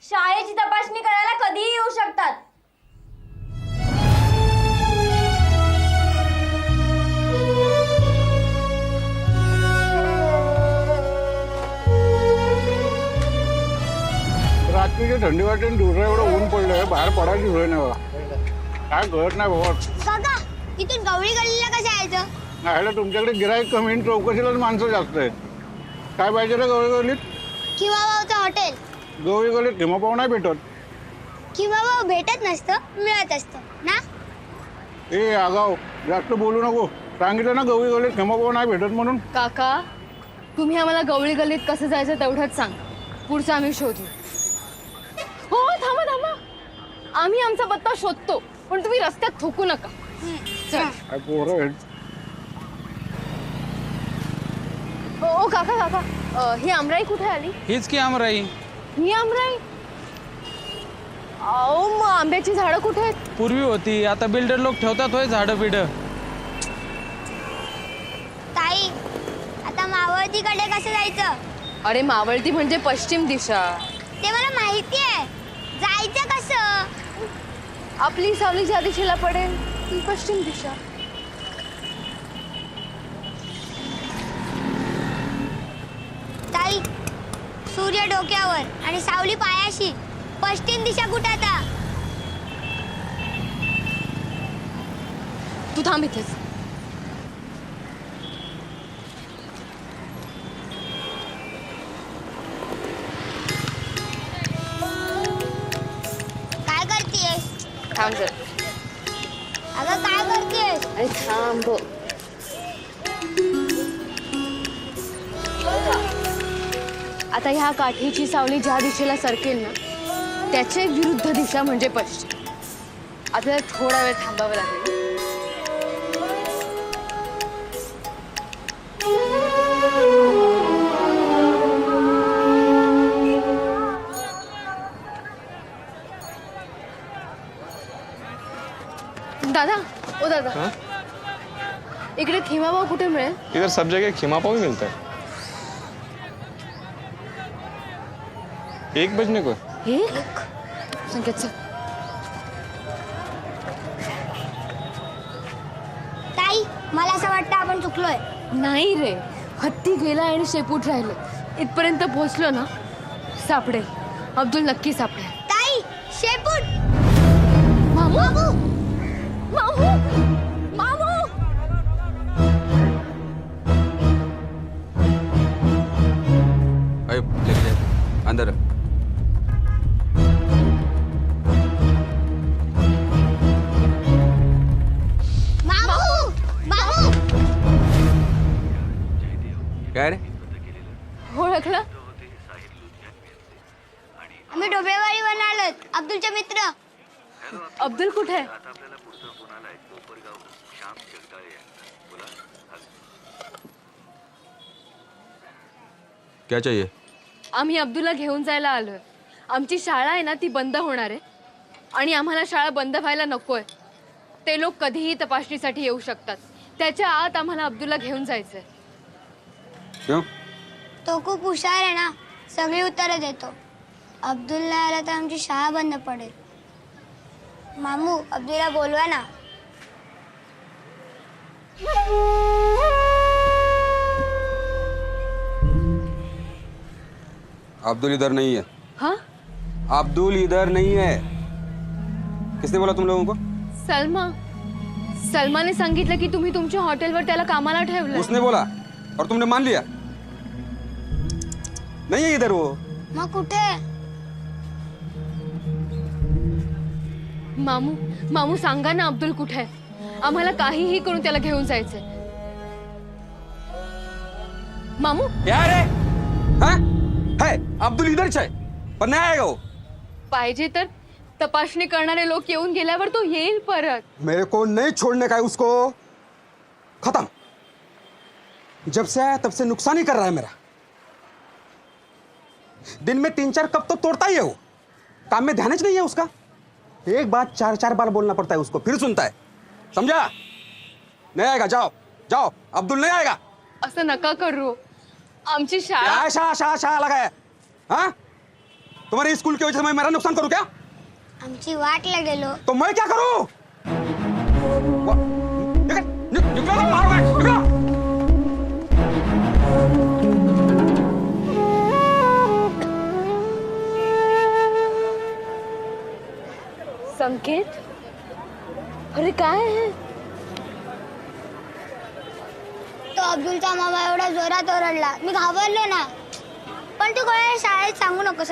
शाळेची तपासणी करायला कधीही येऊ शकतात. रात्रीची थंडी वाटते, दिवसा एवढं ऊन पडलंय, बाहेर पडायची सोय नाही बघा. काय कळत नाही बाबा. काका, इथून गवळी गल्लीला कसं यायचं? नाही, तुमच्याकडे गिराईक कमी आणि चौकशीलाच माणसं जास्त आहेत. काय पाहिजे रे गवळी गल्लीत? खिमा पावचं हॉटेल. गवळी गल्लीत खिमा पाव नाही भेटत. खिमाभाऊ भेटत नसतं, मिळत असतं ना. ए आगाव, जास्त बोलू नको. सांगितलं ना गवळी गल्लीत खिमाभाऊ नाही भेटत म्हणून. काका तुम्ही आम्हाला गवळी गल्लीत कसं जायचं तेवढंच सांग, पुढचं आम्ही शोधू. हो थांबा थांबा, आम्ही आमचा पत्ता शोधतो, पण तुम्ही रस्त्यात थुकू नका. चल. काय पोरं आहेत. ओ काका काका, ही आमराई कुठे आली? हीच की आमराई. ही आमराई? अहो मग आंब्याची झाडं कुठे आहेत? पूर्वी होती, आता बिल्डर लोक ठेवतात होय झाडं बिड. ताई आता मावळतीकडे कसं जायचं? अरे मावळती म्हणजे पश्चिम दिशा. ते मला माहिती आहे, जायचं कसं? आपली सावली ज्या दिशेला पडेल ती पश्चिम दिशा. ताई सूर्य डोक्यावर आणि सावली पायाशी, पश्चिम दिशा कुठे आता? तू थांब इथेच. काय करतेस? थांब जर. अगं काय करतेस? अरे थांब. आता ह्या काठीची सावली ज्या दिशेला सरकेल ना त्याचे विरुद्ध दिशा म्हणजे पश्चिम. आपल्याला थोडा वेळ थांबावं लागेल. दादा ओ दादा, इकडे खिमाभाऊ कुठे मिळेल? इधर सब जगह खिमा पाव ही मिलता है. 1 बजने को. एक संकेत चल. ताई मला असं वाटतं आपण चुकलोय. नाही रे, हत्ती गेला आणि शेपूट राहिलं. इथपर्यंत पोहोचलो ना सापडेल, अब्दुल नक्की सापडेल. ताई शेपूट. मामू मामू मामू. अरे लेके जा, अंदर. काय रे? ओळखलं? आम्ही डोबेवाडीवरून आलोत, अब्दुलचे मित्र. अब्दुल कुठे आहे? क्या चाहिए? आम्ही अब्दुलला घेऊन जायला आलोय. आमची शाळा आहे ना ती बंद होणार आहे आणि आम्हाला शाळा बंद व्हायला नकोय. ते लोक कधीही तपासणीसाठी येऊ शकतात. त्याच्या आत आम्हाला अब्दुलला घेऊन जायचंय. क्यों? तो खूप हुशार आहे ना, सगळी उत्तरं देतो. अब्दुल नाही आला तर आमची शाळा बंद पडेल. मामू अब्दुलला बोलवा ना. अब्दुल इधर नहीं है. हाँ? अब्दुल इधर नहीं है. किसने बोला तुम लोगों को? सलमाने सांगितलं की तुम्ही तुमच्या हॉटेलवर त्याला कामाला ठेवलं. उसने बोला और तुमने मान लिया? नहीं है इधर वो. मग कुठे? मामू सांगा ना अब्दुल कुठे आहे? आम्हाला काहीही करून त्याला घेऊन जायचंय. मामू क्या रे? हाँ? है अब्दुल इधर है पर नहीं आएगा वो. पाहिजे तर तपासणी करणारे लोक येऊन गेल्यावर तो येईल परत. मेरे को नहीं छोड़ने का है उसको. खत्म. जब से आया तब से नुकसान ही कर रहा है मेरा. दिन में 3-4 कप तो तोड़ता ही है वो. काम में ध्यान ही नहीं है उसका. एक बात 4-4 बार बोलना पड़ता है उसको, फिर सुनता है. समझा? नहीं आएगा. जाओ जाओ. अब्दुल नहीं आएगा. असं नका करू. आमची शाळा. क्या शाह लगा है? हाँ? तुम्हारे स्कूल की वजह से मैं मेरा नुकसान करूं क्या? आमची वाटला गेलो तो मैं क्या करूं? निकलो ना, मारो. निकलो. संकेत, अरे काय आहे? तो अब्दुलचा मामा एवढा जोरात ओरडला, मी घाबरलो ना. पण तू कोणाला शाळेत सांगू नकोस.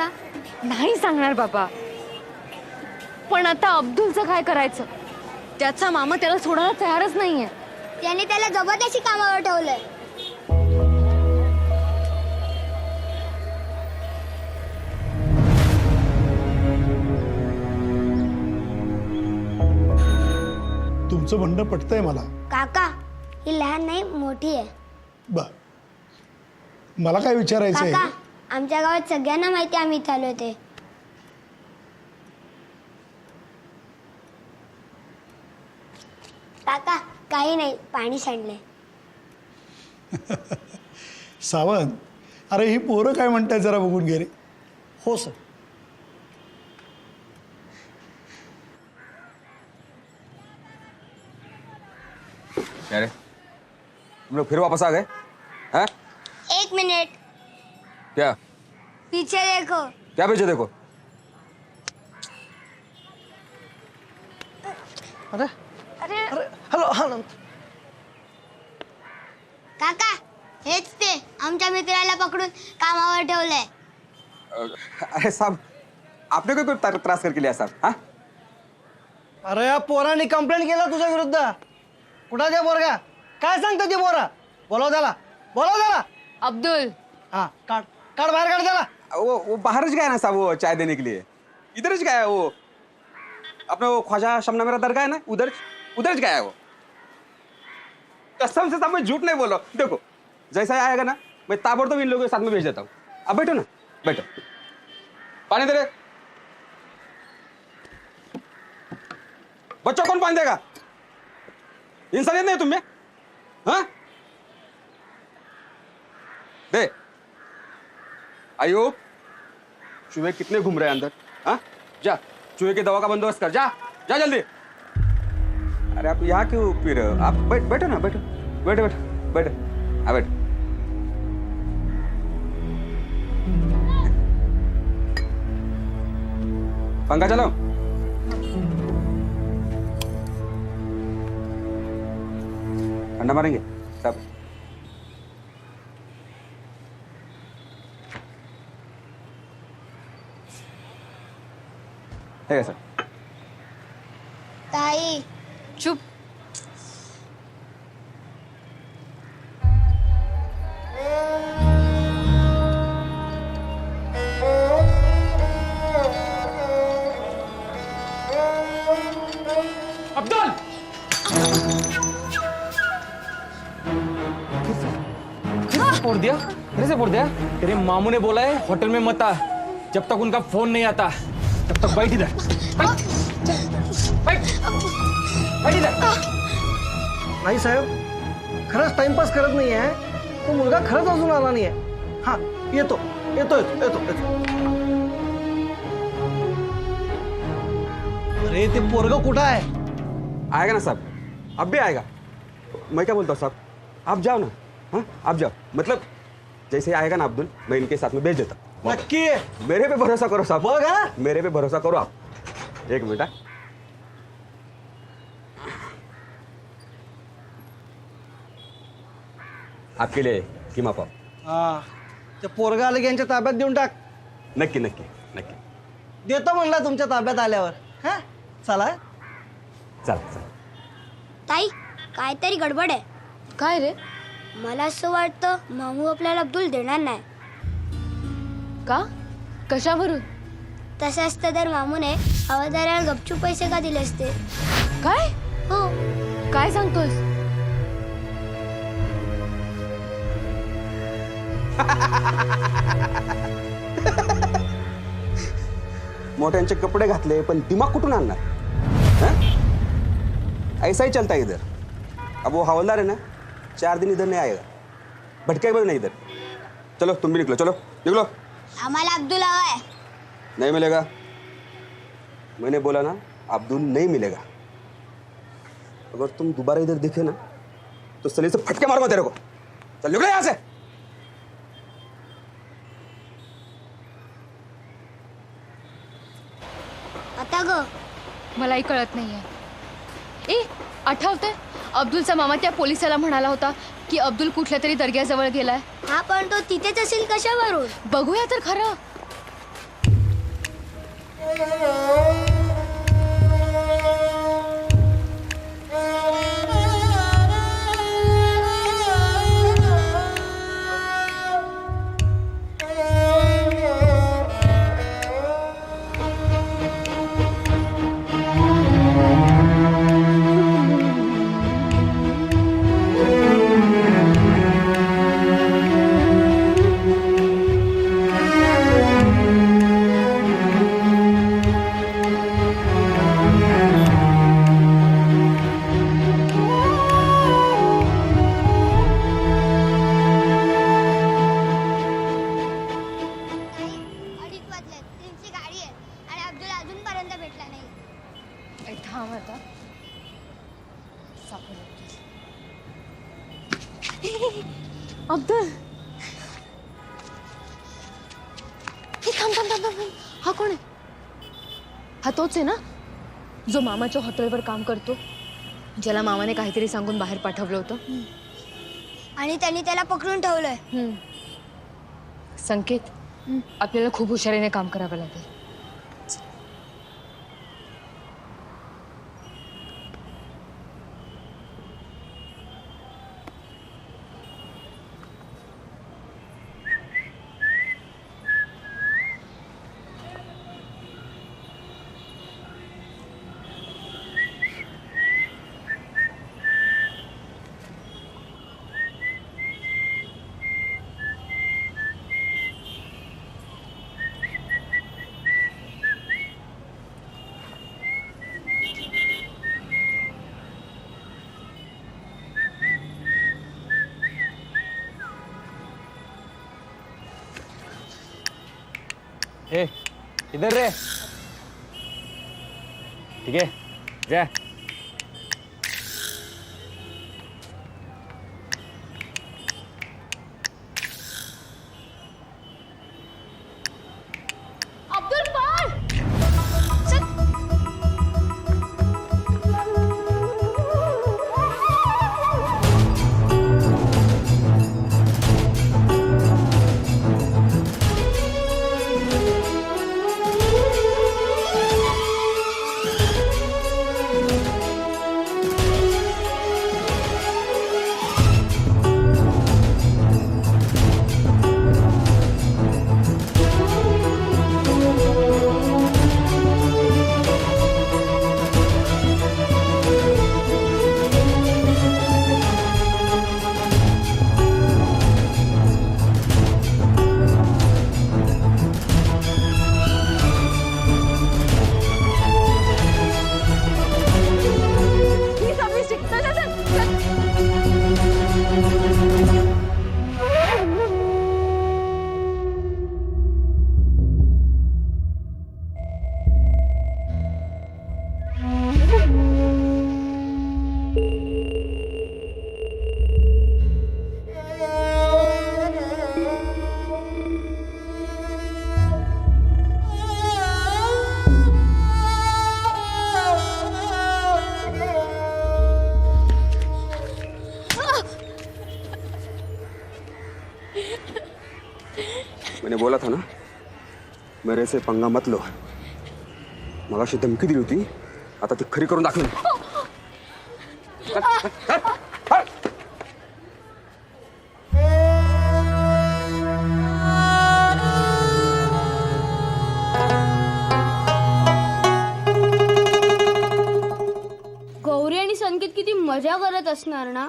नाही सांगणार बाबा. पण आता अब्दुलचं काय करायचं? त्याचा मामा त्याला सोडायला तयारच नाहीये. त्याने त्याला जबरदस्ती कामावर ठेवलंय. तुमचं म्हणणं पटतंय मला. काका ही लहान नाही मोठी आहे. बर, मला काय विचारायचंय? काका आमच्या गावात सगळ्यांना माहिती आम्ही इथे आलो ते. काका काही नाही, पाणी सांडलंय. सावंत, अरे ही पोरं काय म्हणताय जरा बघून घे रे. हो सर. क्या रे, तुम लोग फिर वापस आ गए? हैं? 1 मिनट, क्या पीछे देखो. क्या पीछे देखो? अरे अरे हॅलो हॅलो. काका हेच ते आमच्या मित्राला पकडून कामावर ठेवलंय. अरे साहब, आपने कोई त्रास करके लिया साहब? हाँ? अरे या पोरांनी कंप्लेंट केलं तुझ्या विरुद्ध. कुठं ते पोरगा? काय सांगतो ते पोरा? बोलव त्याला, बोलव त्याला. अब्दुल. हाँ काट काट, बाहर काट त्याला. वो बाहर गया ना साहब, वो चाय देने के लिए. इधर गया है वो. अपने वो ख्वाजा शमना मेरा दरगाह है ना, उधर गया है वो. कसम से साहब मैं झूठ नहीं बोल रहा हूँ. देखो जैसा ही आएगा ना मैं ताबड़तोड़ इन लोगों के साथ में भेज देता हूँ. अब बैठो ना, बैठो. पानी दे रहे बच्चों, कौन पानी देगा? इंसानियत नहीं तुम में? हाँ दे. आयुब, चूहे कितने घूम रहे हैं अंदर? हाँ जा, चूहे की दवा का बंदोबस्त कर. जा जा जल्दी. अरे आप यहाँ क्यों पी रहे हो? आप बैठो ना, बैठो बैठो बैठो बैठो. हाँ बैठो. पंखा चलाओ. ठंडा मारेंगे सब. है सर. ताई चुप. अब्दुल, फोड़ दिया? फिर से फोड़ दिया? तेरे मामू ने बोला है होटल में मत आ जब तक उनका फोन नहीं आता. तब तक बैठ इधर. बैठ इधर. नाही साहेब, खरंच टाइमपास करत नाही आहे. तो मुलगा खरंच अजून आला नाही आहे. हा येतो येतो येतो येतो येतो. अरे ते पोरग कुठं आहे? आएगा ना साहब, अब भी आएगा. मैं क्या बोलता हूँ साहब, आप जाओ ना. हाँ आप जाओ, मतलब जैसे ही आएगा ना अब्दुल, मैं इनके साथ में भेज देता. नक्की? मेरे पे भरोसा करो साहब. बघ हा. मेरे पे भरोसा करो आप. एक मिनट. हाँ? आपके लिए किमा पाव. हा, ते पोरग आलं की यांच्या ताब्यात देऊन टाक. नक्की नक्की नक्की देतो म्हणला तुमच्या ताब्यात आल्यावर. हा चला. चल चल. ताई काहीतरी गडबड आहे. काय रे? मला असं वाटतं मामू आपल्याला अब्दुल देणार नाही. का? कशावरून? तसं असतं तर मामूने हवालदाराला गपचूप पैसे का दिले असते? काय? हो. काय सांगतोस? मोठ्यांचे कपडे घातले पण दिमाग कुठून आणणार? हाँ? ऐसा ही चलता है इधर. अब वो हवलदार है ना, 4 दिन इधर नहीं आएगा. भटकेगा नहीं इधर. चलो तुम भी निकलो, चलो निकलो. आम्हाला अब्दुल हवा आहे. नहीं मिलेगा. मैंने बोला ना, अब्दुल नहीं मिलेगा. अगर तुम दोबारा इधर दिखे ना तो सली से फटके मारूंगा तेरे को. चल निकलो यहाँ से. आता ग मलाही कळत नाहीये. ए आठवतंय, अब्दुलचा मामा त्या पोलिसाला म्हणाला होता की अब्दुल कुठल्या तरी दर्ग्याजवळ गेलाय. हा पण तो तिथेच असेल कशावरून? बघूया तर खरं. थांब आता अब्दुल थांब थांब थांब थांब. हा कोण आहे? हा तोच आहे ना जो मामाच्या हॉटेलवर काम करतो, ज्याला मामाने काहीतरी सांगून बाहेर पाठवलं होतं. आणि त्यांनी त्याला पकडून ठेवलंय. संकेत, आपल्याला खूप हुशारीने काम करावं लागेल. ए इधर रे. ठीक है जा. अब्दुल पळ. मैंने बोला था ना मेरे से पंगा मत लो. मगाशी धमकी दिली होती, आता ती खरी करून दाखवेन. गौरी आणि संकेत किती मजा करत असणार ना.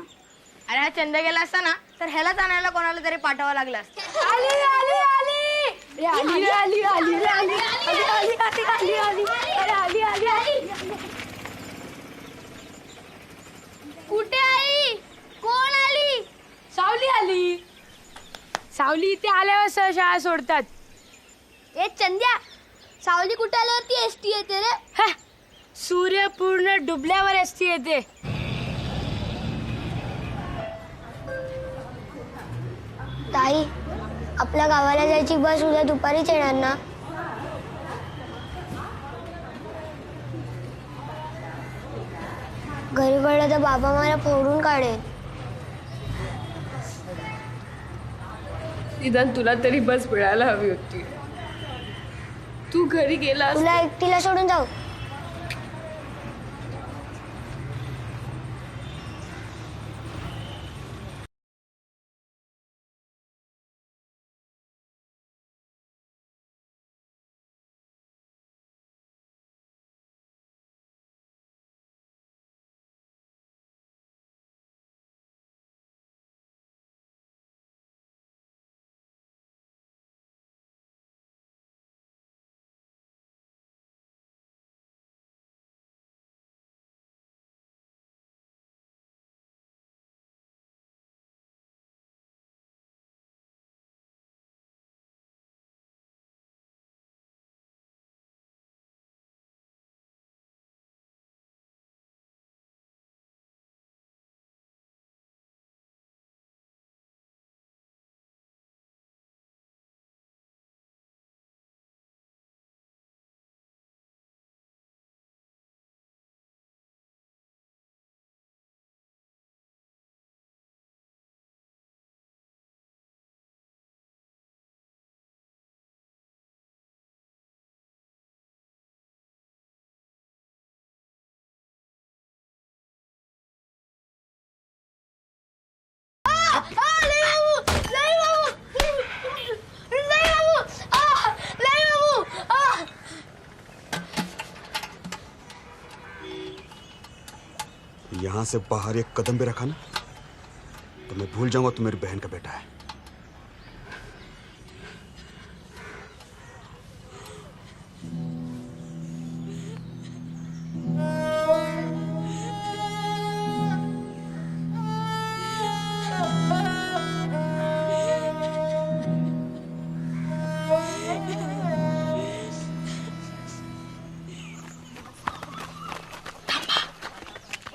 अरे हा चंद गेला असता ना तर ह्यालाच आणायला कोणाला तरी पाठवावं लागलं असतं. आली आली आली आली आली आली आली आली आली आली आली आली आली. कुठे आई? कोण आली? सावली आली. सावली इथे आल्यावर सह शाळा सोडतात. ए चंद्या, सावली कुठे आल्यावरती एसटी येते रे? सूर्य पूर्ण डुबल्यावर एसटी येते. ताई, आपल्या गावाला जायची बस उद्या दुपारीच येणार ना? घरी कळलं तर बाबा मला फोडून काढेल. निदान तुला तरी बस मिळायला हवी होती. तू घरी गेला तुला एकटीला सोडून जाऊ? यहाँ से बाहर एक कदम भी रखा ना तो मैं भूल जाऊंगा तू मेरी बहन का बेटा है।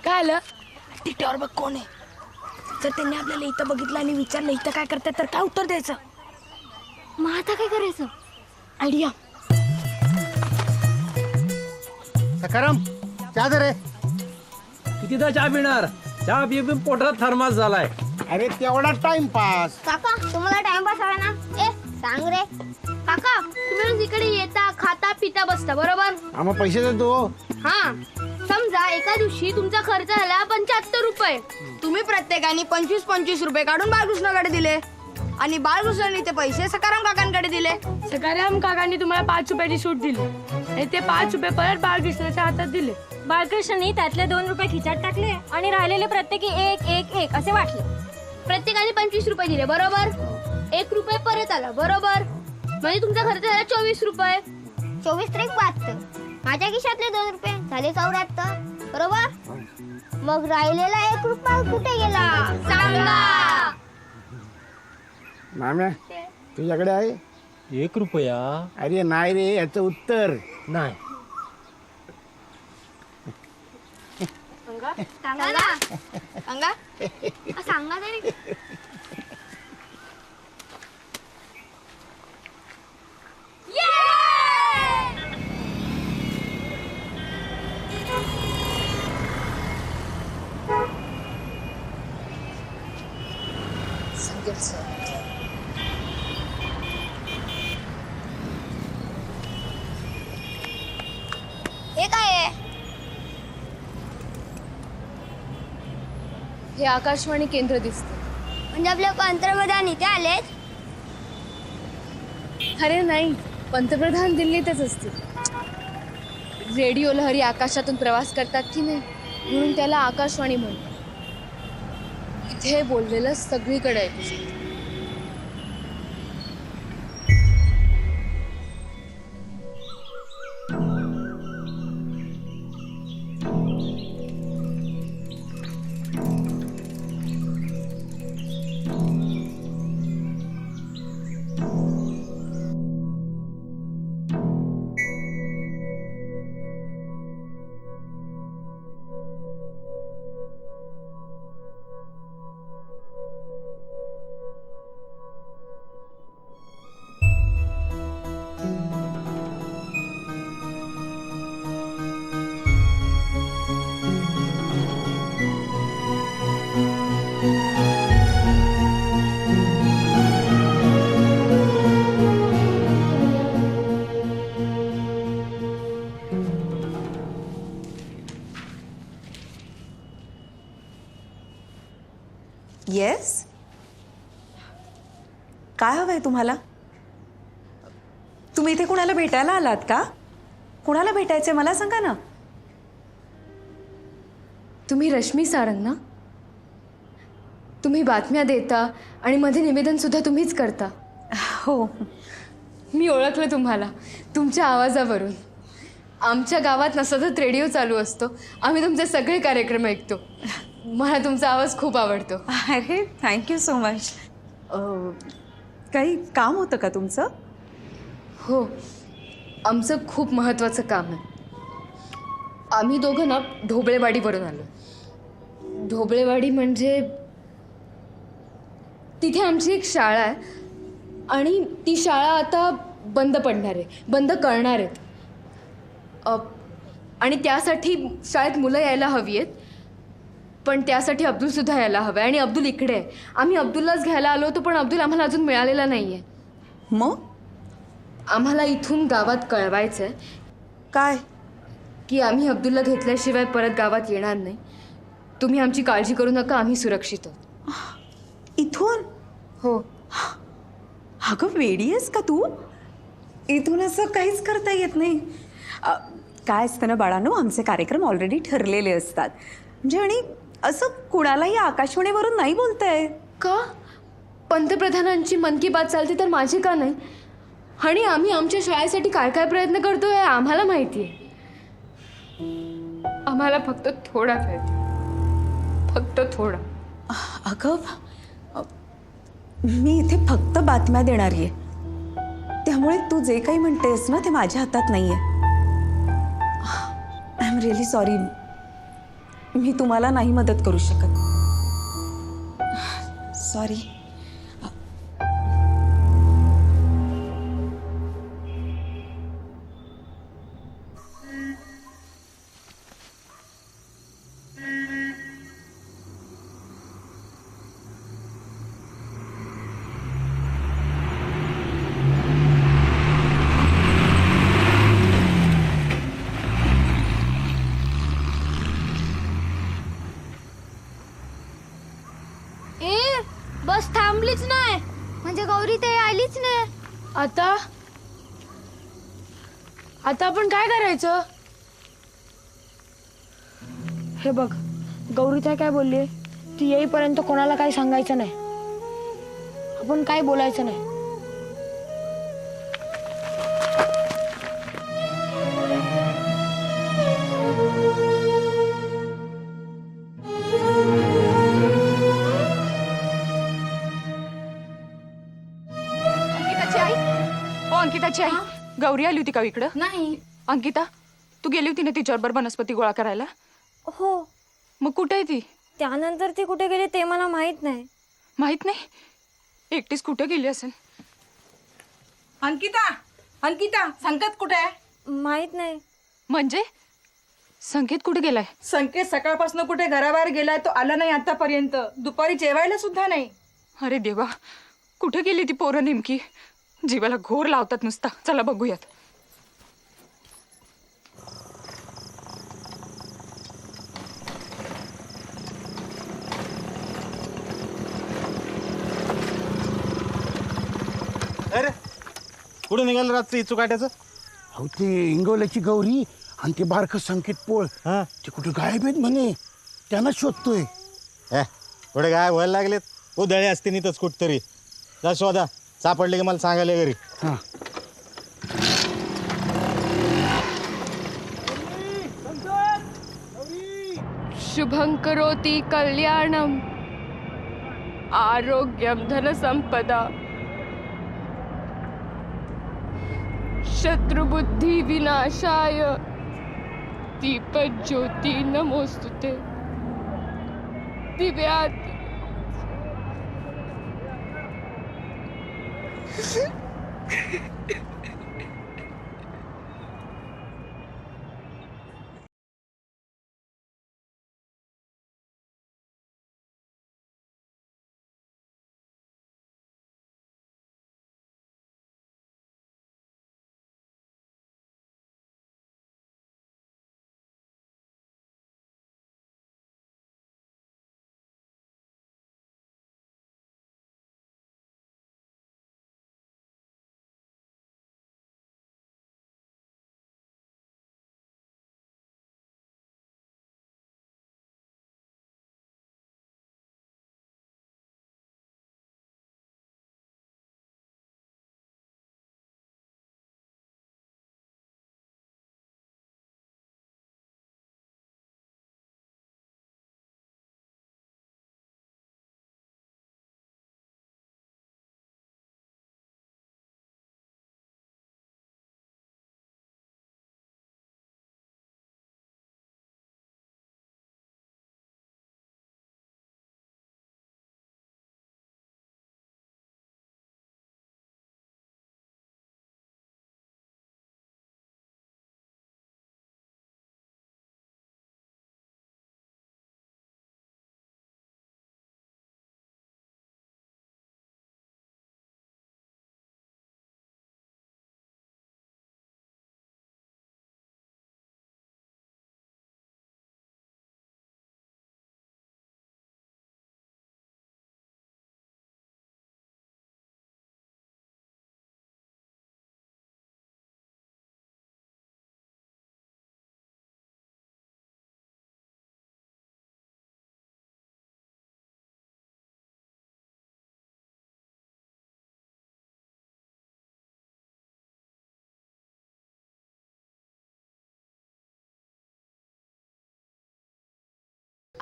काय आलं तिट्यावर बघ कोण आहे. जर त्यांनी आपल्याला इथं बघितलं आणि विचारलं इथं काय करताय तर काय उत्तर द्यायचं. मग आता काय करायचं. आयडिया. सकाराम चहा दे रे. कितीदा चहा पिणार. चहा पिऊन पोटात थर्मास झालाय. अरे तेवढा टाइमपास. काका तुम्हाला टाइमपास हवा ना. ए सांग रे. काका तुम्ही रोज इकडे येता खाता पिता बसता बरोबर. आम्हा पैसे देतो. हा समजा एका दिवशी तुमचा खर्च झाला 75 रुपये. तुम्ही प्रत्येकाने 25-25 रुपये काढून बाळकृष्णाकडे दिले आणि बाळकृष्णाने ते पैसे सकाराम काकांकडे दिले. सकाराम काकांनी तुम्हाला 5 रुपयाची सूट दिली आणि ते 5 रुपये परत बाळकृष्णाच्या हातात दिले. बाळकृष्णाने त्यातले 2 रुपये खिचात टाकले आणि राहिलेले प्रत्येकी 1 असे वाटले. प्रत्येकाने 25 रुपये दिले बरोबर. 1 रुपये परत आला बरोबर. म्हणजे तुमचा खर्च झाला 24 रुपये. 24 त्रिक 72. माझ्या खिशातले 2 रुपये झाले 74 बरोबर. मग राहिलेला 1 रुपया कुठे गेला सांगा. माम्या तुझ्याकडे आहे 1 रुपया. अरे नाही रे याचं उत्तर नाही. सांगा ना. सांगा सांगा तरी. हे काय आहे. हे आकाशवाणी केंद्र दिसते. म्हणजे आपले पंतप्रधान इथे आलेत. अरे नाही, पंतप्रधान दिल्लीतच असतील. रेडिओ लहरी आकाशातून प्रवास करतात की नाही म्हणून त्याला आकाशवाणी म्हणतात. इथे बोललेलं सगळीकडे ऐकू शकतं. येस. काय हवंय तुम्हाला. तुम्ही इथे कुणाला भेटायला आलात का. कुणाला भेटायचंय मला सांगा ना. तुम्ही रश्मी सारंग ना. तुम्ही बातम्या देता आणि मध्ये निवेदन सुद्धा तुम्हीच करता. हो मी ओळखलं तुम्हाला तुमच्या आवाजावरून. आमच्या गावात ना सतत रेडिओ चालू असतो. आम्ही तुमचे सगळे कार्यक्रम ऐकतो. मला तुमचा आवाज खूप आवडतो. अरे थँक्यू सो मच. काही काम होतं का तुमचं. हो आमचं खूप महत्त्वाचं काम आहे. आम्ही दोघं ना ढोबळेवाडीवरून आलो. ढोबळेवाडी म्हणजे तिथे आमची एक शाळा आहे आणि ती शाळा आता बंद पडणार आहे. बंद करणार आहेत. आणि त्यासाठी शाळेत मुलं यायला हवी आहेत. पण त्यासाठी अब्दुलसुद्धा यायला हवं आहे आणि अब्दुल इकडे आहे. आम्ही अब्दुललाच घ्यायला आलो होतो पण अब्दुल आम्हाला अजून मिळालेला नाही आहे. मग आम्हाला इथून गावात कळवायचं आहे. काय की आम्ही अब्दुलला घेतल्याशिवाय परत गावात येणार नाही. तुम्ही आमची काळजी करू नका. आम्ही सुरक्षित आहोत. इथून. हो. अगं वेडी आहेस का तू. इथून असं काहीच करता येत नाही. काय असतं ना बाळांनो, आमचे कार्यक्रम ऑलरेडी ठरलेले असतात. म्हणजे आणि असं कुणालाही आकाशवाणीवरून नाही बोलताय का? पंतप्रधानांची मन की बात चालते तर माझी का नाही? आणि आम्ही आमच्या शाळेसाठी काय काय प्रयत्न करतोय आम्हाला माहिती आहे. आम्हाला फक्त थोडा वेळ द्या. फक्त थोडा. अगं मी इथे फक्त बातम्या देणारी आहे, त्यामुळे तू जे काही म्हणतेस ना ते माझ्या हातात नाहीये. आय एम रिअली सॉरी, मी तुम्हाला नाही मदत करू शकत. सॉरी. ए बस थांबलीच नाही, म्हणजे गौरी ते आलीच नाही. आता आपण काय करायचं? हे बघ, गौरीताई काय बोलली, ती येईपर्यंत कोणाला काही सांगायचं नाही, आपण काय बोलायचं नाही. अंकिताची आई, हो अंकिताची आई, गौरी आली होती का इकडं? नाही. अंकिता, तू गेली होती ना तिच्याबरोबर वनस्पती गोळा करायला? हो. मग कुठे आहे ती? त्यानंतर ती कुठे गेली ते मला माहित नाही. माहित नाही? एकटीच कुठे गेली असेल? अंकिता, अंकिता, संकेत कुठे आहे? माहित नाही. म्हणजे संकेत कुठे गेलाय? संकेत सकाळपासून कुठे घराबाहेर गेलाय, तो आला नाही आतापर्यंत. दुपारी जेवायला सुद्धा नाही. अरे देवा, कुठे गेली ती पोरं नेमकी? जीवाला घोर लावतात नुसता. चला बघूयात. अरे कुठे निघालं रात्री इचू काट्याचं? अहो ते इंगवल्याची गौरी आणि ते बारकं संकेत पोळ ते कुठे गायब आहेत म्हणे, त्यांना शोधतोय. पुढे काय व्हायला लागलेत? उधळे असते नितच कुठतरी. जा शोधा, सापडले की मला सांगायला घरी. हां. शुभं करोति कल्याणम आरोग्यम धनसंपदा शत्रुबुद्धि विनाशाय दीपज्योति नमोस्तुते दिव्यात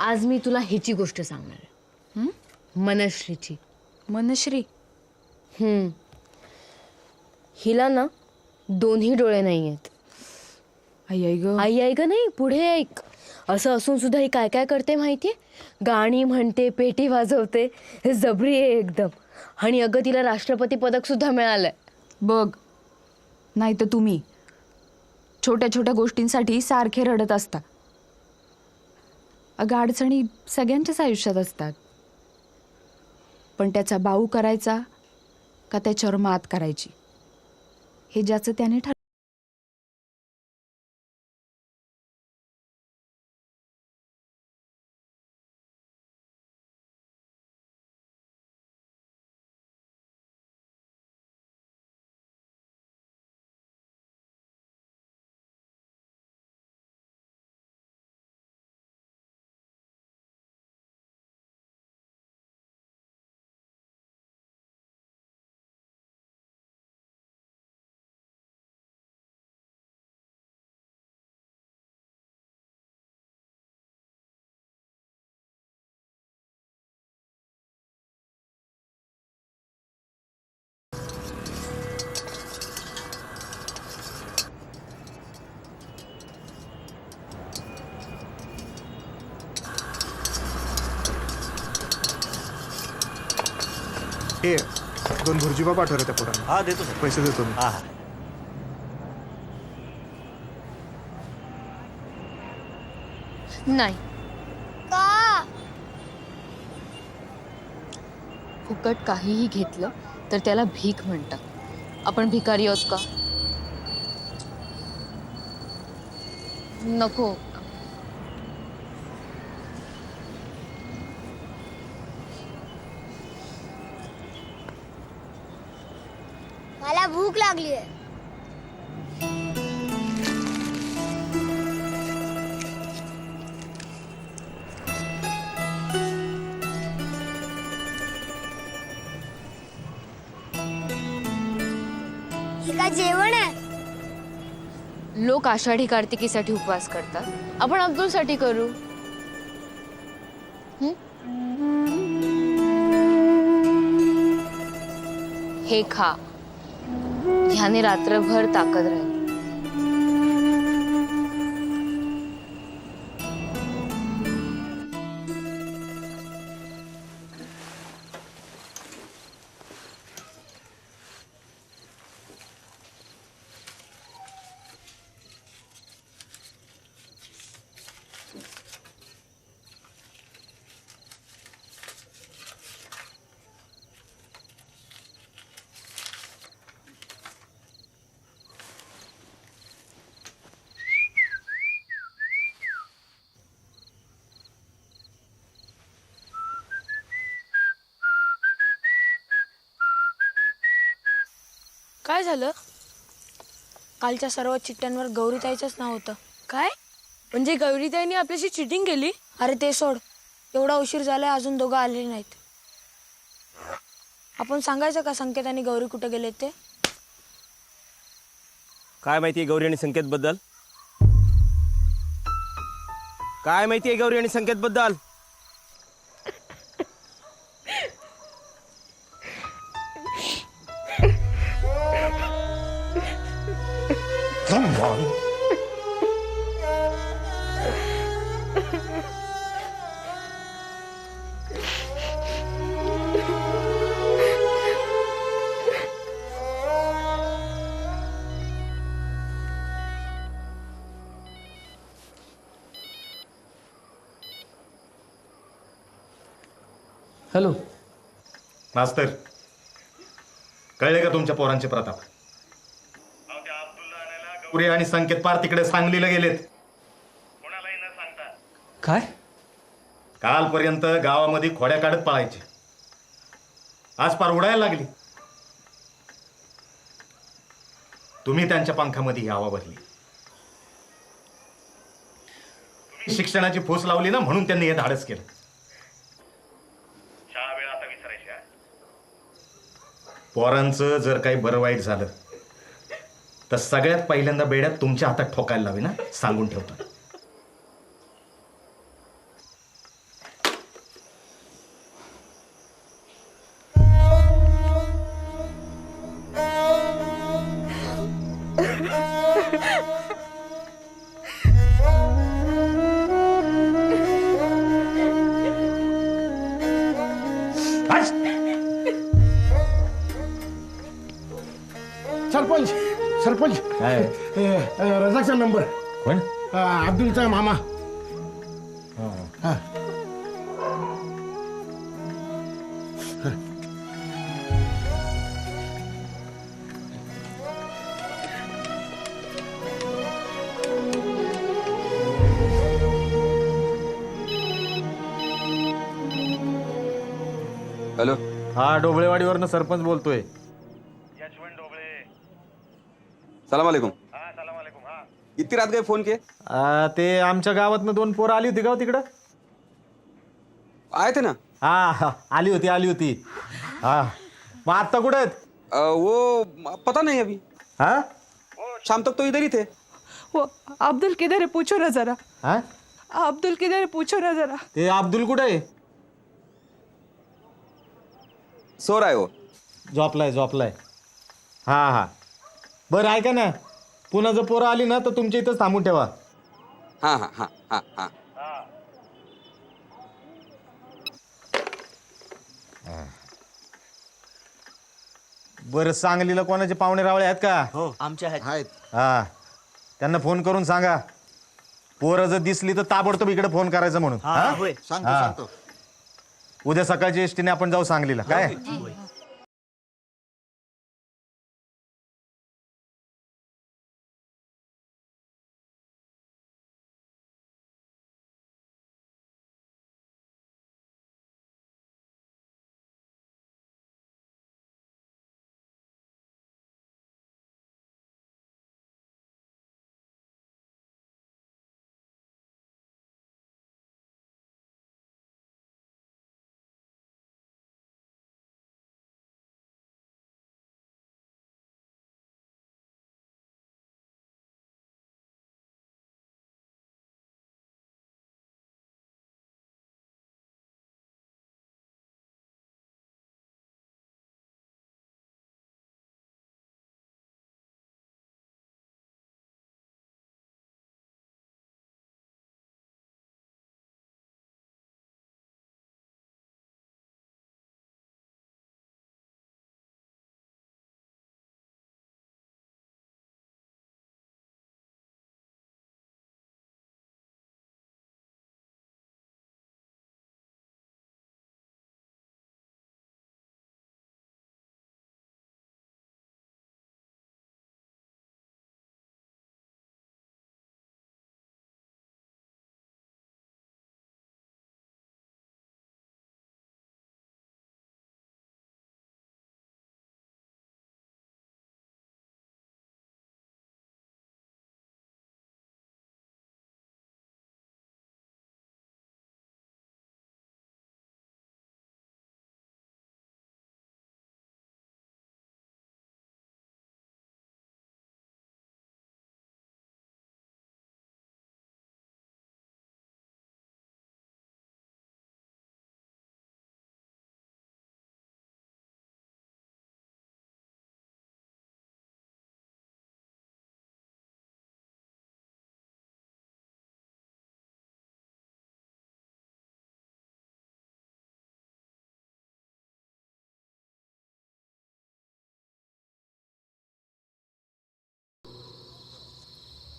आज मी तुला ह्याची गोष्ट सांगणार आहे. मनश्रीची. मनश्री? हिला ना दोन्ही डोळे नाही आहेत. आई आई ग. आई ऐक नाही, पुढे ऐक. असं असून सुद्धा ही काय काय करते माहितीये? गाणी म्हणते, पेटी वाजवते, जबरी आहे एकदम. आणि अगं तिला राष्ट्रपती पदक सुद्धा मिळालंय. बघ, नाही तर तुम्ही छोट्या छोट्या गोष्टींसाठी सारखे रडत असता. अगं अडचणी सगळ्यांच्याच आयुष्यात असतात, पण त्याचा बाऊ करायचा का त्याच्यावर मात करायची हे ज्याचं त्याने ठरवलं. हे 2 भुर्जीबा पाठवले त्या पोरांना. हा देतो पैसे देतो मी. नाही. का? फुकट काहीही घेतलं तर त्याला भीक म्हणतात. आपण भिकारी आहोत का? नको. मला भूक लागली आहे. हे काय जेवण आहे? लोक आषाढी कार्तिकीसाठी उपवास करतात, आपण अब्दुलसाठी करू. हे खा, ह्याने रात्रभर ताकद राहील. काय झालं? कालच्या सर्व चिठ्ठ्यांवर गौरीताईचंच नाव होतं. काय? म्हणजे गौरीताईने आपल्याशी चिटिंग केली? अरे ते सोड, एवढा उशीर झालाय अजून दोघं आलेले नाहीत. आपण सांगायचं का संकेत आणि गौरी कुठे गेले ते? काय माहितीये गौरी आणि संकेत बद्दल? काय माहितीये गौरी आणि संकेत बद्दल? हॅलो मास्तर, कळले का तुमच्या पोरांचे प्रताप? गौरी आणि संकेत पार तिकडे सांगलीला गेलेत. काय? कालपर्यंत गावामध्ये खोड्या काढत पळायचे, आज पार उडायला लागली. तुम्ही त्यांच्या पंखामध्ये हवा भरली. शिक्षणाची फूस लावली ना, म्हणून त्यांनी हे धाडस केलं. पोरांचं जर काही बरं वाईट झालं तर सगळ्यात पहिल्यांदा बेड्यात तुमच्या हातात ठोकायला लावे ना, सांगून ठेवतो. सरपंच काय रजाकचा नंबर. कोण? अब्दुलचा मामा. हा. हॅलो. हा डोबळेवाडीवरनं सरपंच बोलतोय. सलाम अलैकुम. इतकी रात काय फोन के? ते आमच्या गावातनं 2 पोरं आली होती का तिकडं? आए थे ना. हा आली होती. हा मग आत्ता कुठे आहेत? वो पता नहीं अभी. हाँ शाम तक तो इधर ही थे. वो अब्दुल किधर है पूछो ना जरा. हाँ अब्दुल किधर है पूछो ना जरा. ते अब्दुल कुठे आहे? सो रहा है वो. झोपलाय. हा बरं ऐका ना, पुन्हा जर पोरं आली ना तर तुमच्या इथंच थांबून ठेवा. हा. बरं सांगलीला कोणाचे पाहुणे रावळे आहेत का? हो आमच्या आहेत. हा त्यांना फोन करून सांगा, पोरं जर दिसली तर ताबडतोब इकडे फोन करायचा म्हणून. होय. सांगतो. उद्या सकाळच्या एसटीने आपण जाऊ सांगलीला. काय?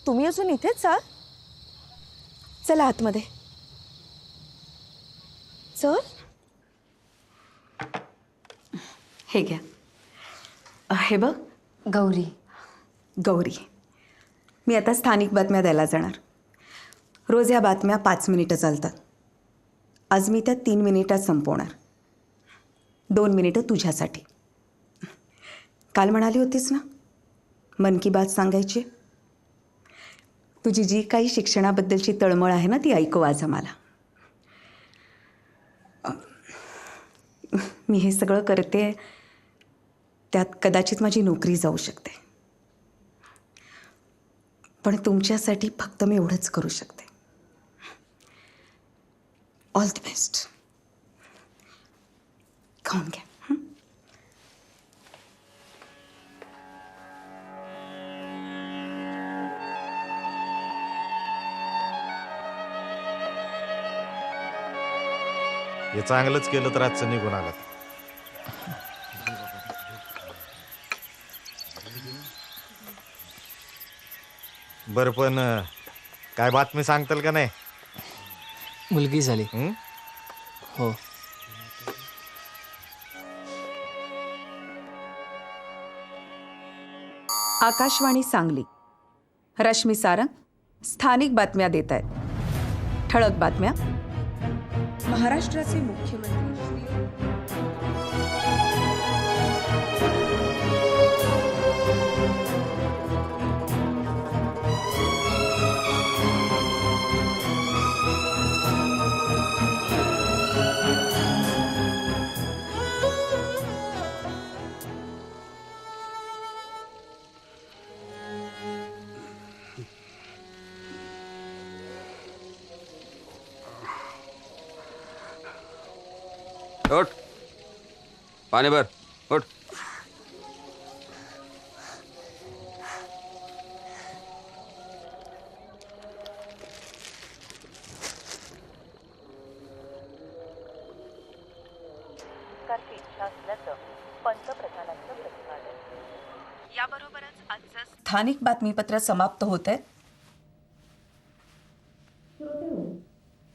तुम्ही अजून इथेच आहात? चला आतमध्ये. चल. हे घ्या. हे बघ गौरी. मी आता स्थानिक बातम्या द्यायला जाणार. रोज या बातम्या 5 मिनिटं चालतात. आज मी त्या 3 मिनिटात संपवणार. 2 मिनिटं तुझ्यासाठी. काल म्हणाली होतीस ना मन की बात सांगायची. तुझी जी काही शिक्षणाबद्दलची तळमळ आहे ना ती ऐकव आज आम्हाला. मी हे सगळं करते त्यात कदाचित माझी नोकरी जाऊ शकते, पण तुमच्यासाठी फक्त मी एवढंच करू शकते. All the best. खाऊन घ्या. हे चांगलंच केलं तर आजचं निघून आलं. बरं पण काय बातमी सांगताल का नाही? मुलगी झाली. हो. आकाशवाणी सांगली. रश्मी सारंग स्थानिक बातम्या देत आहेत. ठळक बातम्या. महाराष्ट्राचे मुख्यमंत्री उठ, पाणी भर. उठ. याबरोबरच आजचं स्थानिक बातमीपत्र समाप्त होत आहे.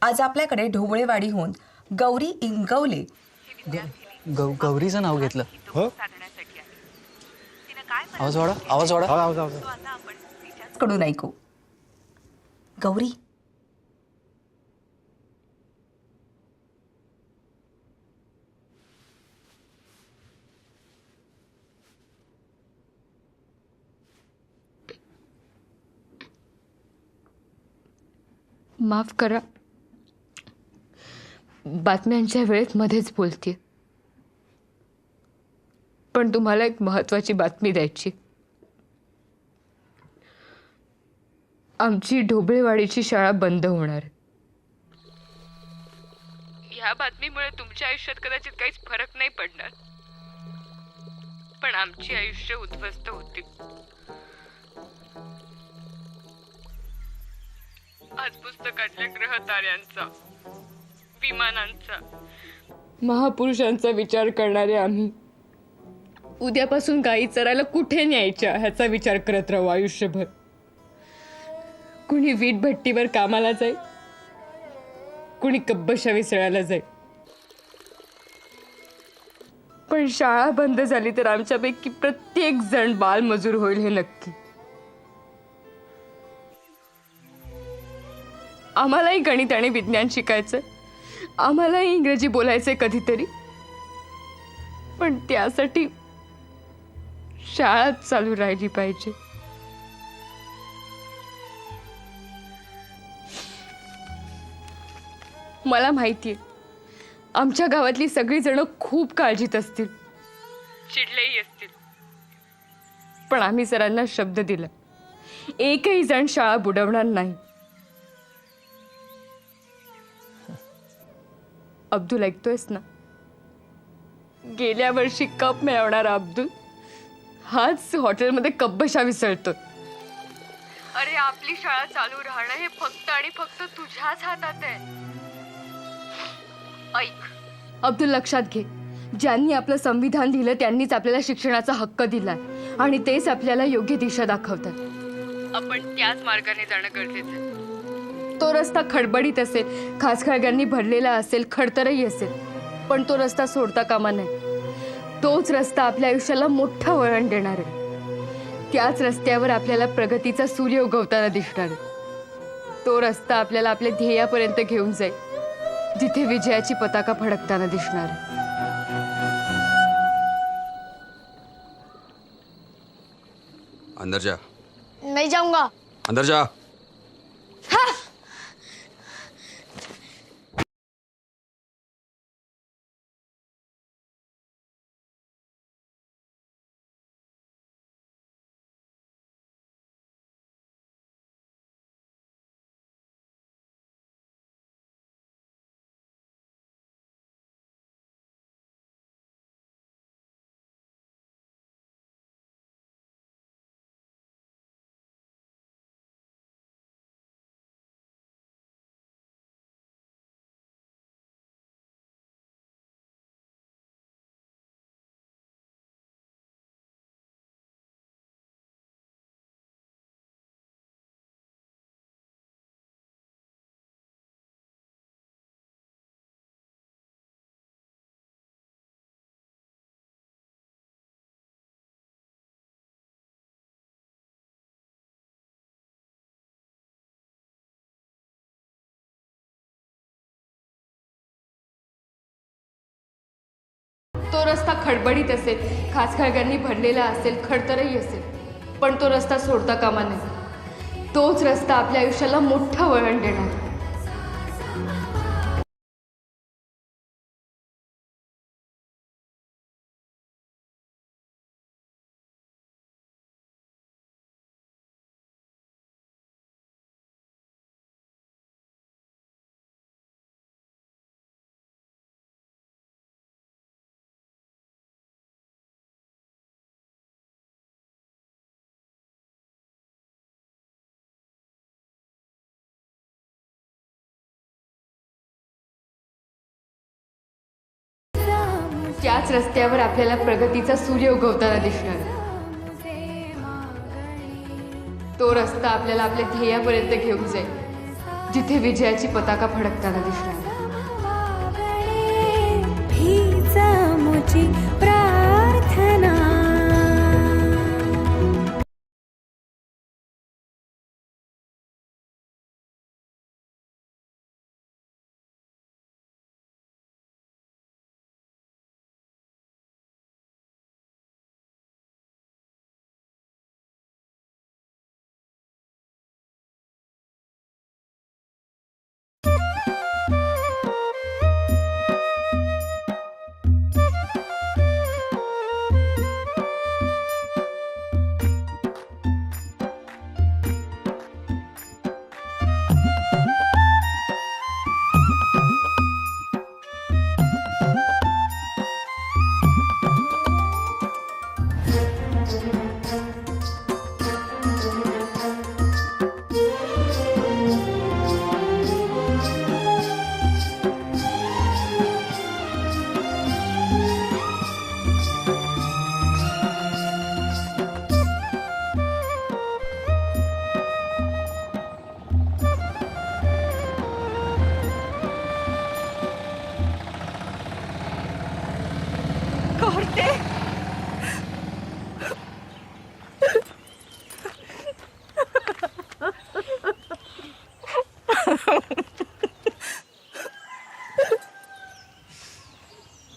आज आपल्याकडे ढोबळेवाडीहून गौरी इंगवले गौरीचं नाव घेतलं. हो. आवाज वाढा, आवाज वाढा. कडून ऐकू. गौरी, माफ करा, बातम्यांच्या वेळेत मध्येच बोलते, पण तुम्हाला एक महत्वाची बातमी द्यायची. आमची ढोबळेवाडीची शाळा बंद होणार. ह्या बातमीमुळे तुमच्या आयुष्यात कदाचित काहीच फरक नाही पडणार, पण आमची आयुष्य उद्ध्वस्त होतील. आज पुस्तकातल्या ग्रहताऱ्यांचा, विमानांचा, महापुरुषांचा विचार करणारे आम्ही उद्यापासून गायी चरायला कुठे न्यायच्या ह्याचा विचार करत राहू आयुष्यभर. कुणी वीट भट्टीवर कामाला जाईल, कुणी कब्बशा विसळायला जाईल, पण शाळा बंद झाली तर आमच्यापैकी प्रत्येक जण बालमजूर होईल हे नक्की. आम्हालाही गणित आणि विज्ञान शिकायचं, आम्हालाही इंग्रजी बोलायचंय कधीतरी, पण त्यासाठी शाळा चालू राहिली पाहिजे. मला माहितीये आमच्या गावातली सगळी जण खूप काळजीत असतील, चिडलेही असतील, पण आम्ही सरांना शब्द दिला, एकही जण शाळा बुडवणार नाही. अब्दुल, ऐकतोयस ना? गेल्या वर्षी कप मिळवणारा अब्दुल हाच हॉटेलमध्ये कब्बशा विसळतो. अरे आपली शाळा चालू राहणं हे फक्त आणि फक्त तुझ्याच हातात आहे. ऐक अब्दुल, लक्षात घे, ज्यांनी आपलं संविधान दिलं त्यांनीच आपल्याला शिक्षणाचा हक्क दिलाय आणि तेच आपल्याला योग्य दिशा दाखवतात. आपण त्याच मार्गाने जाणं गरजेचं आहे. तो रस्ता खडबडीत असेल, खाचखळग्यांनी भरलेला असेल, खडतरही असेल, पण तो रस्ता सोडता कामा नये. तोच रस्ता आपल्या आयुष्याला मोठं वळण देणार आहे. त्याच रस्त्यावर आपल्याला प्रगतीचा सूर्य उगवताना दिसणार आहे. तो रस्ता आपल्याला आपल्या ध्येयापर्यंत घेऊन जाईल, जिथे विजयाची पताका फडकताना दिसणार आहे. अंदर जा. नहीं जाऊंगा. अंदर जा. रस्ता खडबडीत असेल, खाचखळग्यांनी भरलेला असेल, खडतरही असेल, पण तो रस्ता सोडता कामा नये. तोच रस्ता आपल्या आयुष्याला मोठं वळण देणार. त्याच रस्त्यावर आपल्याला प्रगतीचा सूर्य उगवताना दिसणार. तो रस्ता आपल्याला आपल्या ध्येयापर्यंत घेऊन जाईल, जिथे विजयाची पताका फडकताना दिसणार. प्रार्थना.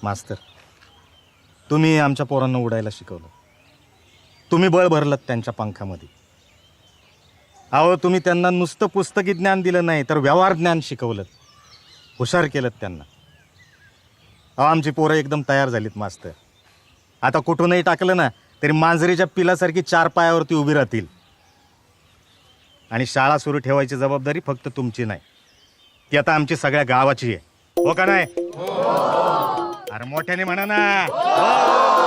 मास्तर, तुम्ही आमच्या पोरांना उडायला शिकवलं. तुम्ही बळ भरलं त्यांच्या पंखामध्ये. अहो, तुम्ही त्यांना नुसतं पुस्तकी ज्ञान दिलं नाही, तर व्यवहार ज्ञान शिकवलं, हुशार केलं त्यांना. अहो, आमची पोरं एकदम तयार झालीत मास्तर. आता कुठूनही टाकलं ना तरी मांजरीच्या पिलासारखी 4 पायावरती उभी राहतील. आणि शाळा सुरू ठेवायची जबाबदारी फक्त तुमची नाही, ती आता आमची सगळ्या गावाची आहे. हो का नाही? अरे मोठ्याने म्हणा ना.